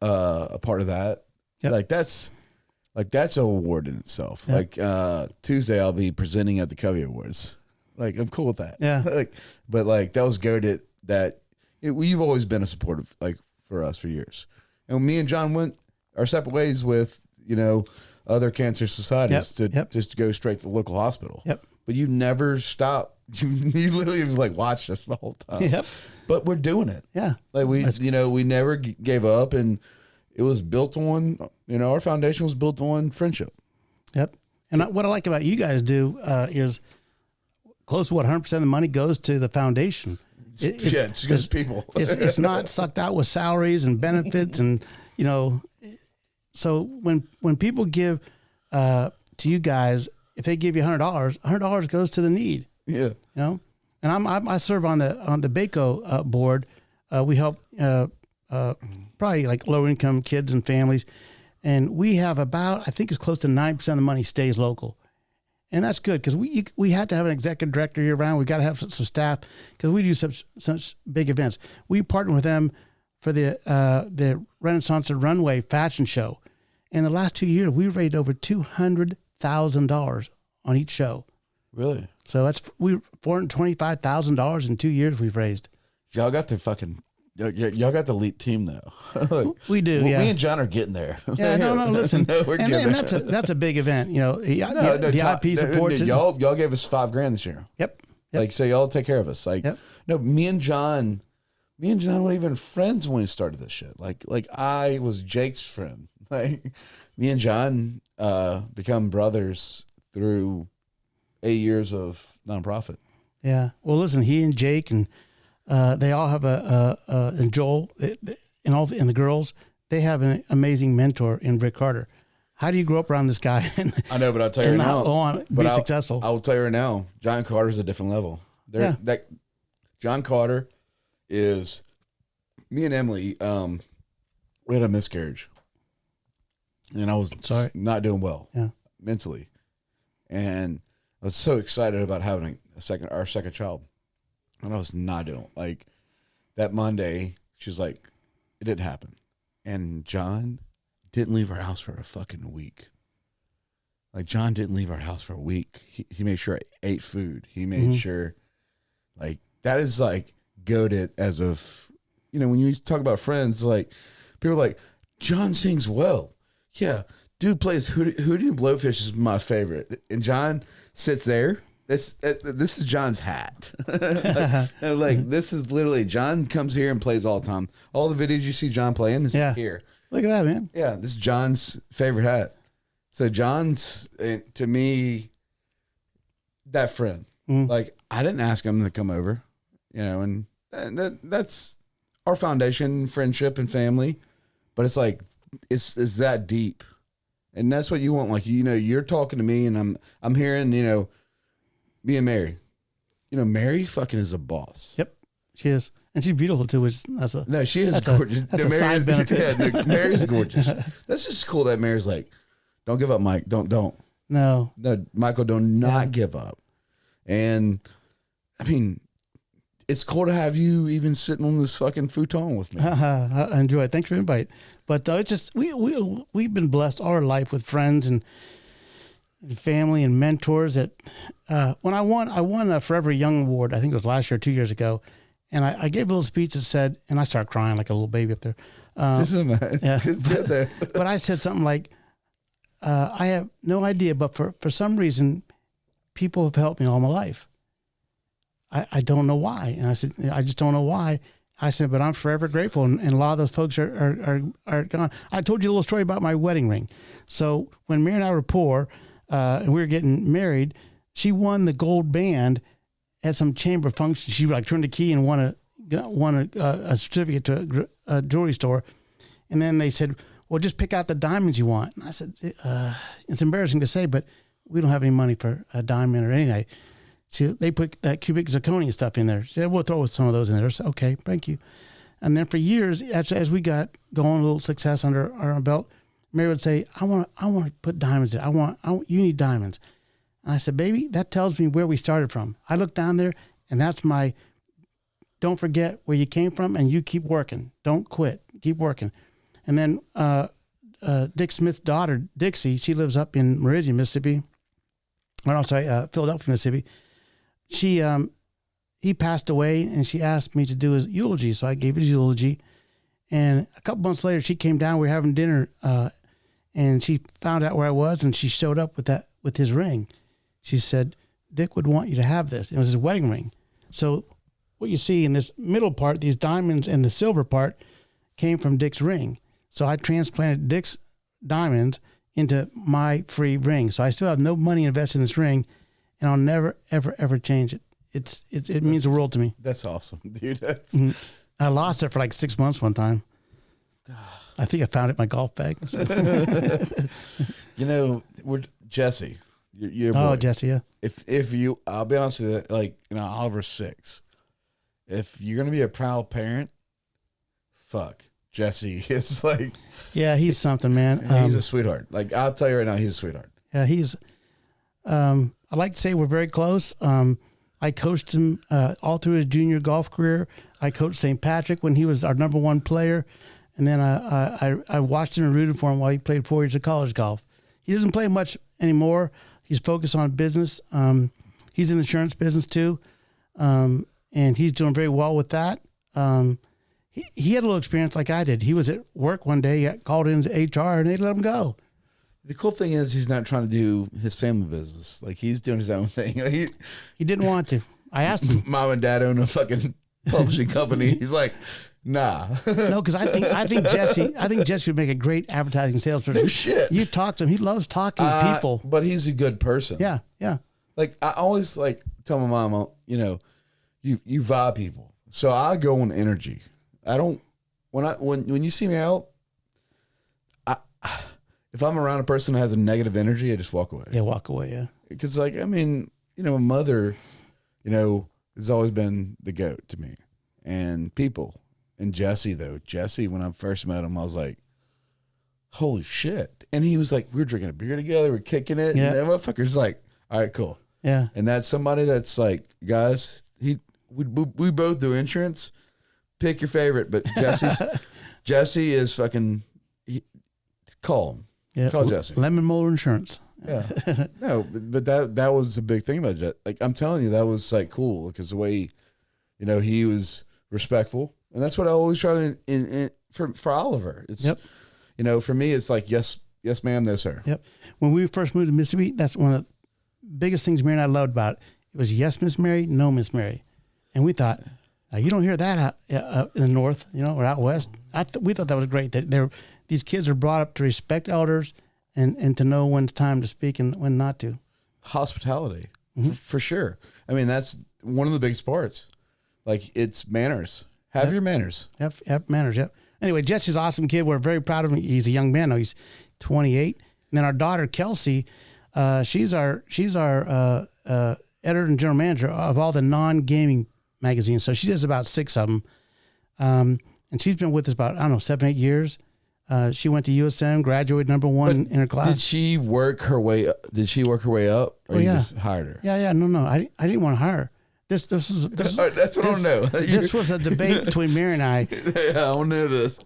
a part of that, yep. that's an award in itself. Yep. Tuesday I'll be presenting at the Covey Awards. I'm cool with that. Yeah. But that was goated that you've always been a supportive, like, for us for years. And me and John went our separate ways with, other cancer societies to just go straight to the local hospital. Yep. But you never stopped. You literally like watched us the whole time. Yep. But we're doing it. Yeah. Like we never gave up, and it was built on, our foundation was built on friendship. Yep. And what I like about you guys do is close to 100% of the money goes to the foundation. It's just people. It's not sucked out with salaries and benefits, and so when people give to you guys, if they give you $100 goes to the need. Yeah. And I serve on the BACO board. We help probably like lower income kids and families, and we have about, I think it's close to 9% of the money stays local. And that's good because we had to have an executive director year round. We got to have some staff because we do such big events. We partner with them for the Renaissance Runway fashion show. In the last 2 years, we've raised over $200,000 on each show. Really? So that's $425,000 in 2 years we've raised. Y'all got the elite team though. We do. Yeah. Me and John are getting there. Yeah. No. Listen. We're getting there. That's a big event. The IP supports it. Y'all gave us $5,000 this year. Yep. Like, so y'all take care of us. Like, no, me and John weren't even friends when we started this shit. Like I was Jake's friend. Like, me and John become brothers through 8 years of nonprofit. Yeah. Well, listen, he and Jake and they all have and Joel and the girls, they have an amazing mentor in Rick Carter. How do you grow up around this guy? I know, but I'll tell you right now. Be successful. I will tell you right now, John Carter's a different level. John Carter is, me and Emily, we had a miscarriage. And I was not doing well mentally. And I was so excited about having our second child. And I was not doing, like, that Monday, she was like, it didn't happen. And John didn't leave our house for a fucking week. Like, John didn't leave our house for a week. He made sure I ate food. He made sure, like, that is, like, goated as of, when you talk about friends, like, people are like, John sings well. Yeah, dude plays Hootie and Blowfish is my favorite. And John sits there. This is John's hat. like this is literally, John comes here and plays all the time. All the videos you see John playing is here. Look at that, man. Yeah, this is John's favorite hat. So John's, to me, that friend. Like, I didn't ask him to come over, and that's our foundation, friendship and family. But it's like, it's that deep, and that's what you want. Like, you're talking to me, and I'm hearing, me and Mary. Mary fucking is a boss. Yep, she is, and she's beautiful too. She is gorgeous. That's a side benefit. Yeah, Mary's gorgeous. That's just cool that Mary's like, don't give up, Mike. Don't. No, Michael, do not give up. And I mean, it's cool to have you even sitting on this fucking futon with me. I enjoy it. Thanks for the invite. But it's just we've been blessed all our life with friends and family and mentors. That when I won a Forever Young award, I think it was last year, 2 years ago, and I gave a little speech that said, and I started crying like a little baby up there. This is nice. Yeah. But I said something like, I have no idea, but for some reason, people have helped me all my life. I don't know why. And I said, I just don't know why. I said, but I'm forever grateful. And a lot of those folks are gone. I told you a little story about my wedding ring. So when Mary and I were poor, and we were getting married, she won the gold band at some chamber function. She like turned a key and won a certificate to a jewelry store. And then they said, well, just pick out the diamonds you want. And I said, it's embarrassing to say, but we don't have any money for a diamond or anything. See, they put that cubic zirconia stuff in there. She said, we'll throw some of those in there. I said, okay, thank you. And then for years, as we got going, a little success under our belt, Mary would say, I want to put diamonds in. You need diamonds. And I said, baby, that tells me where we started from. I look down there, and that's don't forget where you came from, and you keep working. Don't quit. Keep working. And then Dick Smith's daughter, Dixie, she lives up in Meridian, Mississippi. Philadelphia, Mississippi. She he passed away, and she asked me to do his eulogy. So I gave his eulogy. And a couple months later, she came down. We were having dinner, and she found out where I was, and she showed up with his ring. She said, Dick would want you to have this. It was his wedding ring. So what you see in this middle part, these diamonds and the silver part, came from Dick's ring. So I transplanted Dick's diamonds into my free ring. So I still have no money invested in this ring, and I'll never, ever, ever change it. It means the world to me. That's awesome, dude. I lost it for like 6 months one time. I think I found it in my golf bag. So. We're Jesse. Your boy. Oh, Jesse, yeah. If you, I'll be honest with you, like, Oliver's 6. If you're gonna be a proud parent, fuck, Jesse is like. Yeah, he's something, man. He's a sweetheart. Like, I'll tell you right now, he's a sweetheart. Yeah, he's. I like to say we're very close. I coached him all through his junior golf career. I coached St. Patrick when he was our number 1 player, and then I watched him and rooted for him while he played 4 years of college golf. He doesn't play much anymore. He's focused on business. He's in the insurance business too, and he's doing very well with that. He had a little experience like I did. He was at work one day, he got called into HR, and they let him go. The cool thing is he's not trying to do his family business. Like, he's doing his own thing. He didn't want to. I asked him. Mom and dad own a fucking publishing company. He's like, nah. No, because I think Jesse would make a great advertising salesperson. No shit. You talk to him. He loves talking to people. But he's a good person. Yeah, yeah. Like, I always like tell my mom, you vibe people. So I go on energy. I don't when you see me out, if I'm around a person that has a negative energy, I just walk away. Yeah, walk away, yeah. Because, like, I mean, a mother, has always been the GOAT to me. And people. And Jesse, when I first met him, I was like, holy shit. And he was like, we were drinking a beer together, we're kicking it. Yeah. And that motherfucker's like, all right, cool. Yeah. And that's somebody that's like, guys, we both do insurance. Pick your favorite. But Jesse is fucking, call him. Yeah, call Jesse. Lemon Molar Insurance. Yeah. No, but that was the big thing about Jesse. Like, I'm telling you, that was like cool because the way, he was respectful, and that's what I always try to for Oliver. It's, for me, it's like yes, ma'am, no, sir. Yep. When we first moved to Mississippi, that's one of the biggest things Mary and I loved about it. It was yes, Miss Mary, no, Miss Mary, and we thought, now, you don't hear that out in the north, or out west. We thought that was great. That these kids are brought up to respect elders and to know when it's time to speak and when not to. Hospitality, for sure. I mean, that's one of the biggest parts. Like, it's manners. Have your manners. Have manners, yep. Anyway, Jesse's an awesome kid. We're very proud of him. He's a young man now. He's 28. And then our daughter, Kelsey, she's our editor and general manager of all the non-gaming magazines. So she does about 6 of them. And she's been with us about, 7, 8 years. She went to USM, graduated number 1 in her class. Did she work her way up? Or you just hired her? Yeah. No. I didn't want to hire her. This that's what I want to know. This was a debate between Mary and I. Yeah, I want to know this.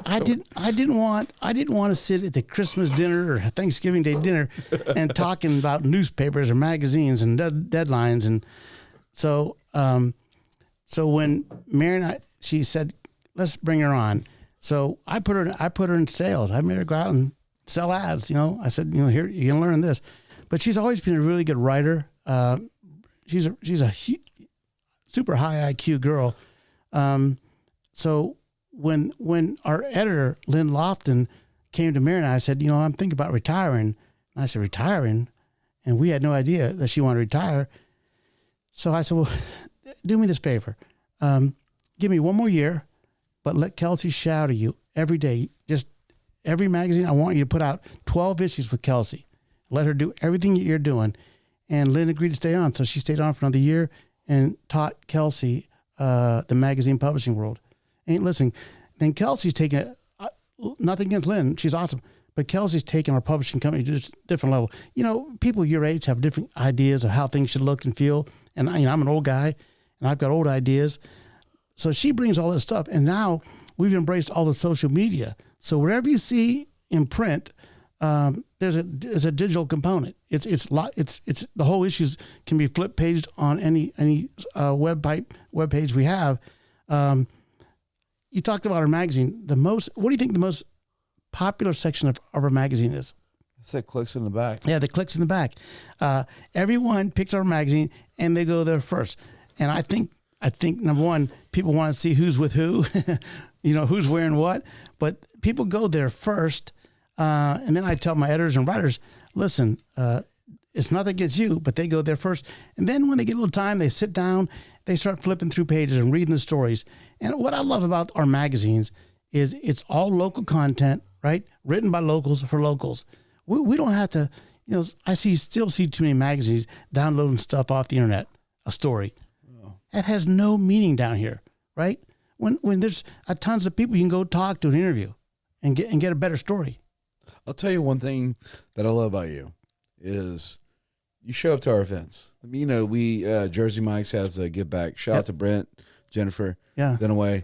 I didn't want to sit at the Christmas dinner or Thanksgiving Day dinner and talking about newspapers or magazines and deadlines. And so when Mary and I, she said, let's bring her on. So I put her in sales. I made her go out and sell ads. I said, here, you can learn this. But she's always been a really good writer. She's a super high IQ girl. So when our editor, Lynn Lofton, came to Mary and I said, I'm thinking about retiring. And I said, retiring? And we had no idea that she wanted to retire. So I said, well, do me this favor. Give me 1 more year, but let Kelsey shadow you every day. Just every magazine, I want you to put out 12 issues with Kelsey. Let her do everything that you're doing. And Lynn agreed to stay on. So she stayed on for another year and taught Kelsey the magazine publishing world. And listen, then Kelsey's taking it, nothing against Lynn. She's awesome. But Kelsey's taking our publishing company to a different level. People your age have different ideas of how things should look and feel. And I'm an old guy, and I've got old ideas. So she brings all this stuff. And now we've embraced all the social media. So wherever you see in print, there's a digital component. It's the whole issues can be flip paged on any web page we have. You talked about our magazine. What do you think the most popular section of our magazine is? It's that clicks in the back. Yeah, the clicks in the back. Everyone picks our magazine and they go there first. And I think number one, people want to see who's with who, who's wearing what. But people go there first. And then I tell my editors and writers, listen, it's nothing against you, but they go there first. And then when they get a little time, they sit down, they start flipping through pages and reading the stories. And what I love about our magazines is it's all local content, right? Written by locals for locals. We don't have to, I still see too many magazines downloading stuff off the internet, a story. Oh. That has no meaning down here, right? When there's tons of people you can go talk to an interview and get a better story. I'll tell you one thing that I love about you is you show up to our events. We Jersey Mike's has a give back. Shout out to Brent, Jennifer, Dunaway,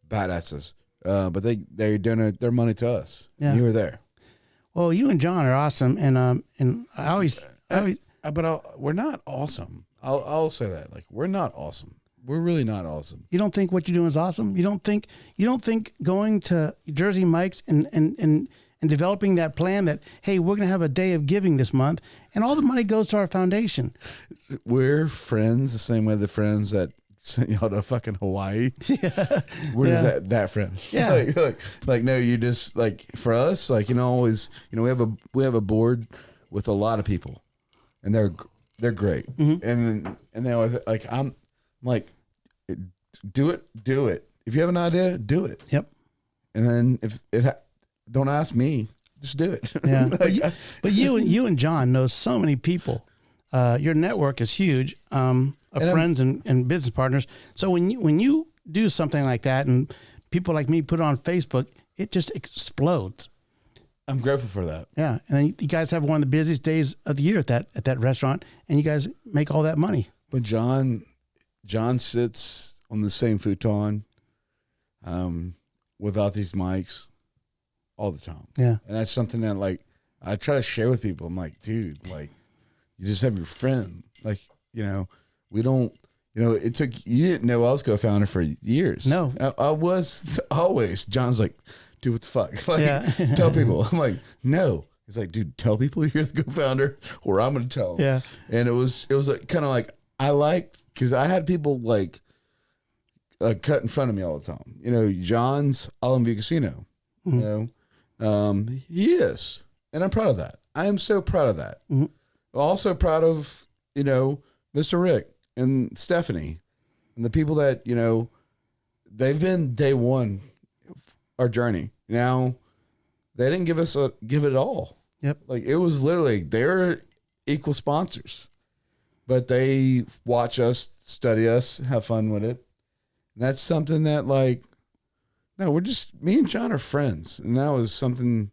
badasses. But they donate their money to us. Yeah. You were there. Well, you and John are awesome, and I always. But we're not awesome. I'll say that. Like, we're not awesome. We're really not awesome. You don't think what you're doing is awesome? You don't think going to Jersey Mike's and developing that plan that, hey, we're going to have a day of giving this month, and all the money goes to our foundation. We're friends the same way the friends that sent y'all to fucking Hawaii. Yeah. Where is that friend? Yeah. like no, you just like for us, like, always, we have a board with a lot of people, and they're great. Mm-hmm. And they always like, I'm like, do it. If you have an idea, do it. Yep. And then don't ask me, just do it. Yeah. But you and John know so many people. Your network is huge of friends and business partners. So when you do something like that and people like me put it on Facebook, it just explodes. I'm grateful for that. Yeah. And then you guys have one of the busiest days of the year at that restaurant, and you guys make all that money. But John sits on the same futon without these mics all the time. Yeah. And that's something that, like, I try to share with people. I'm like, dude, like, you just have your friend. Like, we don't, it took, you didn't know I was co-founder for years. No. I was always. John's like, dude, what the fuck? Like, tell people. I'm like, no. He's like, dude, tell people you're the co-founder or I'm going to tell them. Yeah. And it was kind of like, I liked, because I had people like cut in front of me all the time. John's Island View Casino. Mm-hmm. He is. And I'm proud of that. I am so proud of that. Mm-hmm. Also proud of, Mr. Rick and Stephanie and the people that, they've been day one of our journey. Now, they didn't give it all. Yep. Like, it was literally, they're equal sponsors, but they watch us, study us, have fun with it. And that's something that, like, no, me and John are friends. And that was something,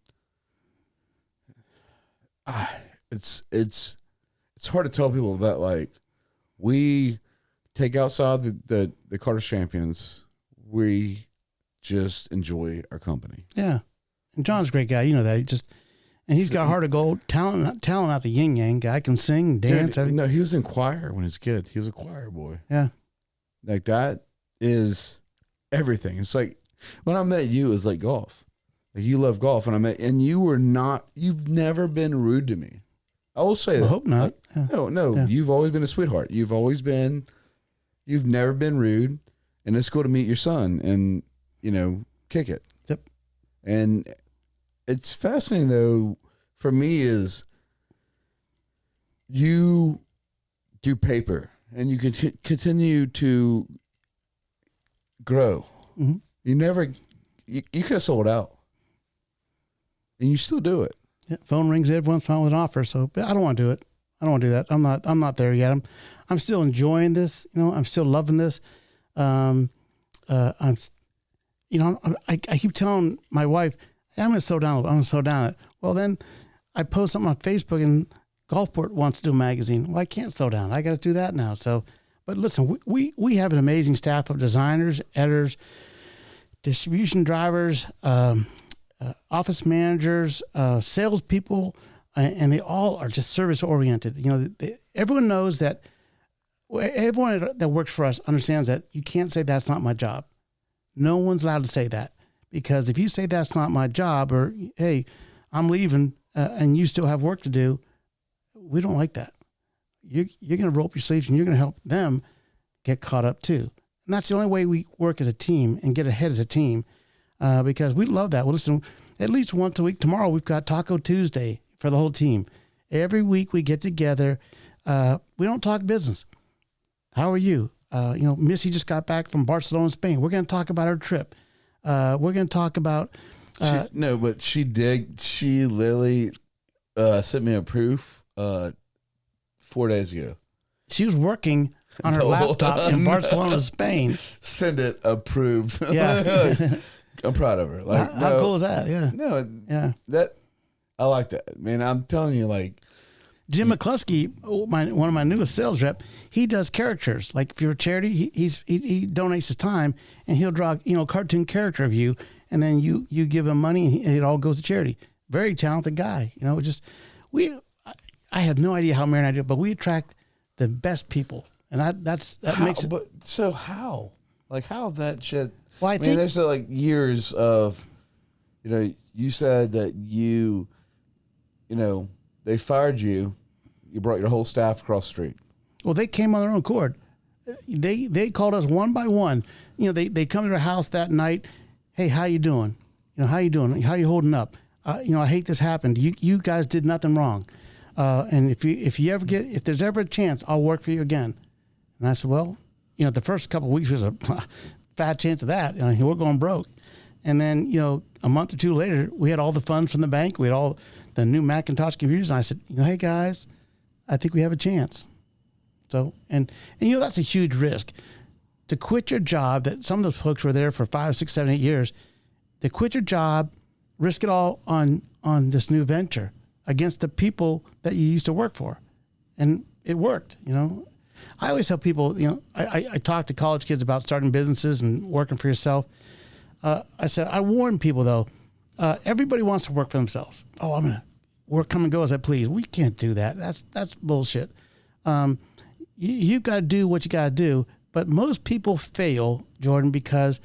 it's hard to tell people that, like, we take outside the Carter's Champions. We just enjoy our company. Yeah. And John's a great guy. You know that. And he's got a heart of gold, talent out the yin yang. Guy can sing, dance. Dude, no, he was in choir when he was a kid. He was a choir boy. Yeah. Like, that is everything. It's like, when I met you, it was like golf. Like, you love golf, and you've never been rude to me. I will say that. I hope not. Yeah. No. Yeah. You've always been a sweetheart. You've never been rude, and it's cool to meet your son and, kick it. Yep. And it's fascinating, though, for me, is you do paper and you continue to grow. Mm-hmm. You could have sold out, and you still do it. Yeah, phone rings every once in a while with an offer. So, but I don't want to do it. I don't want to do that. I'm not there yet. I'm still enjoying this. I'm still loving this. I keep telling my wife, hey, I'm going to slow down. I'm going to slow down it. Well, then I post something on Facebook and Gulfport wants to do a magazine. Well, I can't slow down. I got to do that now. So, but listen, we have an amazing staff of designers, editors, distribution drivers, office managers, salespeople, and they all are just service oriented. You know, everyone knows that. Everyone that works for us understands that you can't say that's not my job. No one's allowed to say that, because if you say that's not my job, or hey, I'm leaving and you still have work to do, we don't like that. You're going to roll up your sleeves and you're going to help them get caught up too. And that's the only way we work as a team and get ahead as a team, because we love that. Well, listen, at least once a week. Tomorrow we've got Taco Tuesday for the whole team. Every week we get together. We don't talk business. How are you? Missy just got back from Barcelona, Spain. We're going to talk about her trip. We're going to talk about. But she did. She literally sent me a proof 4 days ago. She was working on her laptop in Barcelona, Spain. Send it approved. Yeah. I'm proud of her. Like, how cool is that? Yeah. No. Yeah. That I like that. Man, I'm telling you, like. Jim McCluskey, one of my newest sales rep, he does caricatures. Like if you're a charity, he donates his time and he'll draw a cartoon character of you, and then you give him money and it all goes to charity. Very talented guy. I have no idea how Mary and I do it, but we attract the best people, and that makes it. But so how? Like how that shit? Well, I think there's like years of, you said that they fired you. You brought your whole staff across the street. Well, they came on their own accord. They called us one by one. They come to our house that night. Hey, how you doing? How you doing? How you holding up? I hate this happened. You guys did nothing wrong. And if there's ever a chance, I'll work for you again. And I said, well, the first couple of weeks was a fat chance of that. We're going broke. And then, a month or two later, we had all the funds from the bank. We had all the new Macintosh computers. And I said, hey guys, I think we have a chance. So, and that's a huge risk to quit your job. That some of those folks were there for 5, 6, 7, 8 years. To quit your job, risk it all on this new venture against the people that you used to work for. And it worked, I always tell people, I talk to college kids about starting businesses and working for yourself. I said, I warn people though, everybody wants to work for themselves. Oh, I'm going to work, come and go as I please. We can't do that. That's bullshit. You've got to do what you got to do. But most people fail, Jordan, because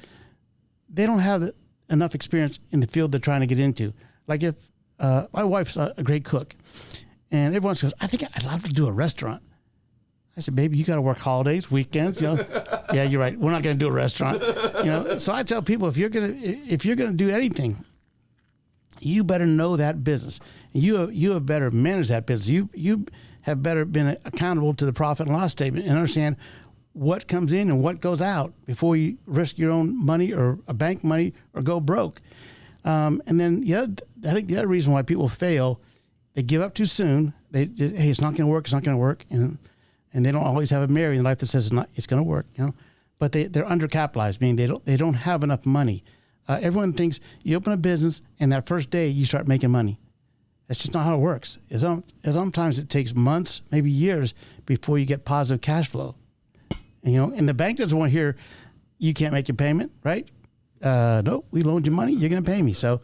they don't have enough experience in the field they're trying to get into. Like if my wife's a great cook, and everyone says, I think I'd love to do a restaurant. I said, baby, you got to work holidays, weekends. Yeah, you're right. We're not going to do a restaurant. So I tell people, if you're gonna do anything, you better know that business. You have better managed that business. You have better been accountable to the profit and loss statement and understand what comes in and what goes out before you risk your own money or a bank money or go broke. And then I think the other reason why people fail, they give up too soon. Hey, it's not going to work. It's not going to work. And they don't always have a Mary in life that says it's going to work. But they're undercapitalized, meaning they don't have enough money. Everyone thinks you open a business and that first day you start making money. That's just not how it works. Sometimes it takes months, maybe years before you get positive cash flow. And the bank doesn't want to hear you can't make your payment, right? No, we loaned you money. You're going to pay me. So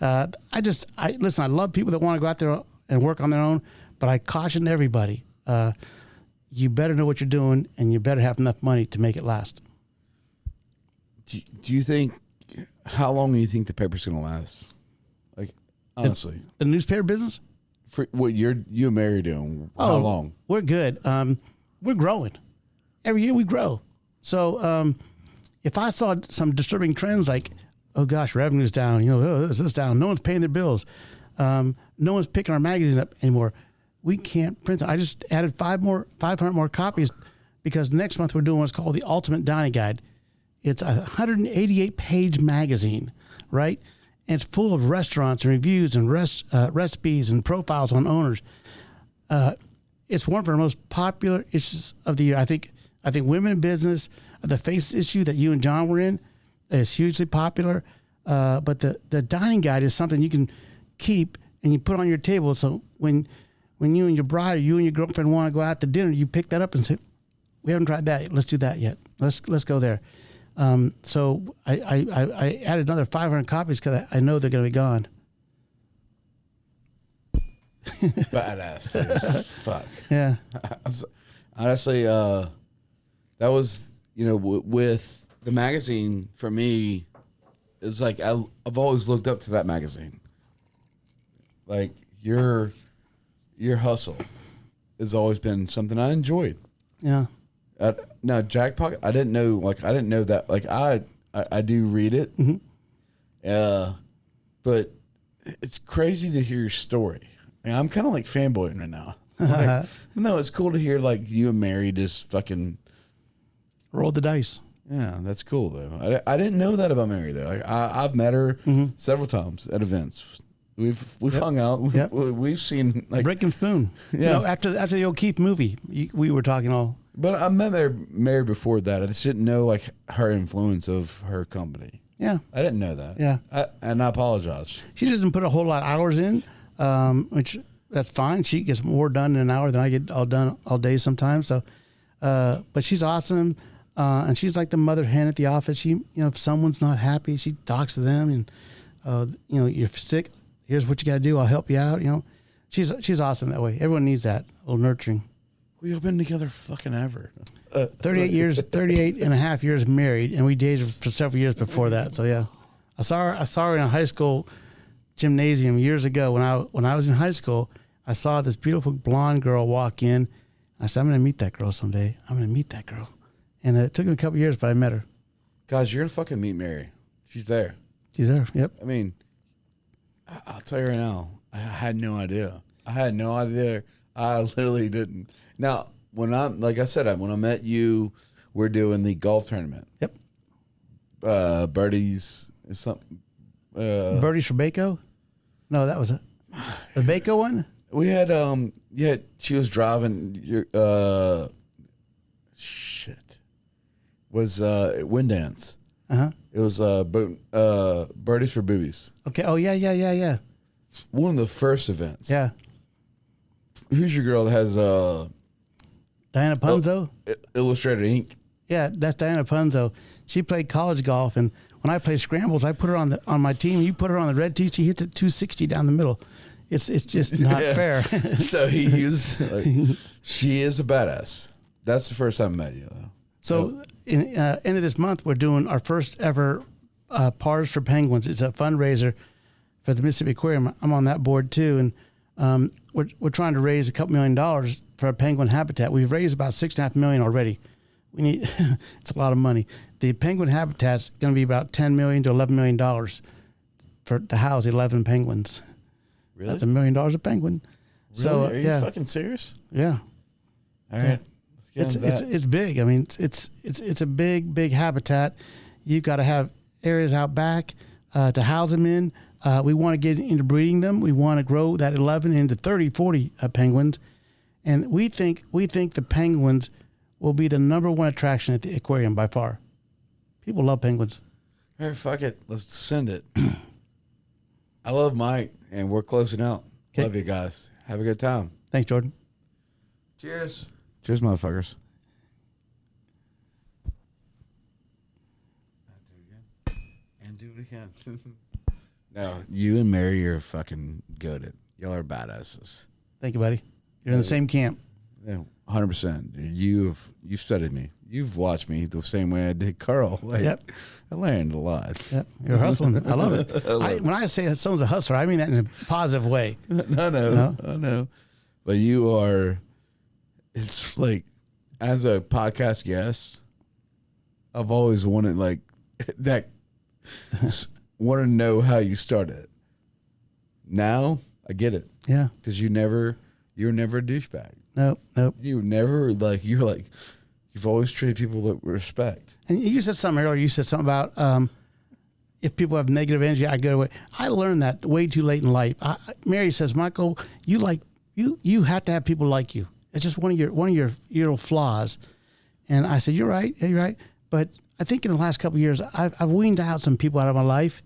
listen, I love people that want to go out there and work on their own, but I caution everybody, you better know what you're doing and you better have enough money to make it last. Do you think, how long do you think the paper's going to last? Like, honestly. The newspaper business? For what you and Mary doing, how long? We're good. We're growing. Every year we grow. So if I saw some disturbing trends like, oh gosh, revenue's down, this is down, no one's paying their bills, no one's picking our magazines up anymore, we can't print them. I just added 500 more copies because next month we're doing what's called the Ultimate Dining Guide. It's a 188-page magazine, right? And it's full of restaurants and reviews and recipes and profiles on owners. It's one of our most popular issues of the year. I think women in business, the face issue that you and John were in, is hugely popular. But the dining guide is something you can keep and you put on your table. So when you and your bride or you and your girlfriend want to go out to dinner, you pick that up and say, we haven't tried that yet. Let's do that yet. Let's go there. So I added another 500 copies because I know they're going to be gone. Badass. Dude. Fuck. Yeah. Honestly, that was, with the magazine for me, it's like I've always looked up to that magazine. Like your hustle has always been something I enjoyed. Yeah. Now Jackpot, I didn't know that. Like I do read it. Mm-hmm. But it's crazy to hear your story. And I'm kind of like fanboying right now. Like, no, it's cool to hear like you and Mary just fucking roll the dice. Yeah, that's cool though. I didn't know that about Mary though. Like, I've met her several times at events. We've hung out. We've seen like Brick and Spoon. Yeah. After the O'Keefe movie, we were talking all. But I met Mary before that. I just didn't know like her influence of her company. Yeah, I didn't know that. Yeah, and I apologize. She doesn't put a whole lot of hours in, which that's fine. She gets more done in an hour than I get all done all day sometimes. So, but she's awesome, and she's like the mother hen at the office. She, if someone's not happy, she talks to them, and you're sick. Here's what you got to do. I'll help you out. She's awesome that way. Everyone needs that a little nurturing. We've been together fucking ever. 38 and a half years married, and we dated for several years before that. So yeah, I saw her in a high school gymnasium years ago when I was in high school. I saw this beautiful blonde girl walk in. I said, I'm going to meet that girl someday. I'm going to meet that girl. And it took me a couple years, but I met her. Guys, you're going to fucking meet Mary. She's there. She's there. Yep. I mean, I'll tell you right now, I had no idea. I literally didn't. Now, when I met you, we're doing the golf tournament. Yep. Birdies is something. Birdies for Baco? No, that was the Baco one. We had she was driving your was wind dance. It was Birdies for Boobies. Okay. Oh yeah. One of the first events. Yeah. Who's your girl that has Diana Punzo? Illustrated Ink. Yeah, that's Diana Punzo. She played college golf, and when I play scrambles, I put her on my team. You put her on the red tee, she hits it 260 down the middle. It's just not fair. So she is a badass. That's the first time I met you, though. So in end of this month, we're doing our first ever Pars for Penguins. It's a fundraiser for the Mississippi Aquarium. I'm on that board too, and we're trying to raise a couple $1 million for a penguin habitat. We've raised about $6.5 million already. We need it's a lot of money. The penguin habitat's going to be about $10 million to $11 million to house 11 penguins. Really? That's $1 million a penguin. Really? So are you fucking serious? Yeah. All right. It's big. I mean, it's a big habitat. You've got to have areas out back to house them in. We want to get into breeding them. We want to grow that 11 into 30, 40 penguins. And we think the penguins will be the number one attraction at the aquarium by far. People love penguins. Hey, fuck it. Let's send it. I love Mike, and we're closing out. Okay. Love you guys. Have a good time. Thanks, Jordan. Cheers. Cheers, motherfuckers. And do it again. No, you and Mary are fucking goated. Y'all are badasses. Thank you, buddy. You're in the same camp. Yeah, 100%. You've studied me. You've watched me the same way I did Carl. Like, Yep. I learned a lot. Yep. You're hustling. I love it. When I say that someone's a hustler, I mean that in a positive way. No. I know. But you are, it's like, as a podcast guest, I've always wanted like that, want to know how you started. Now I get it. Yeah. Because you're never a douchebag. Nope. You never you've always treated people with respect. And you said something earlier. You said something about if people have negative energy, I go away. I learned that way too late in life. Mary says, Michael, you have to have people like you. It's just one of your little flaws. And I said, you're right. Yeah, you're right. But I think in the last couple of years, I've weaned out some people out of my life.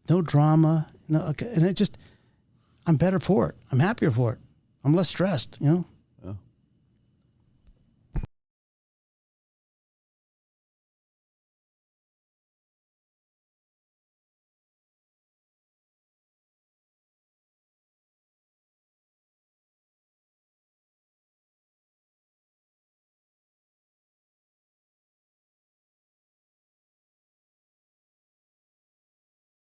No drama. No, and I'm better for it. I'm happier for it. I'm less stressed,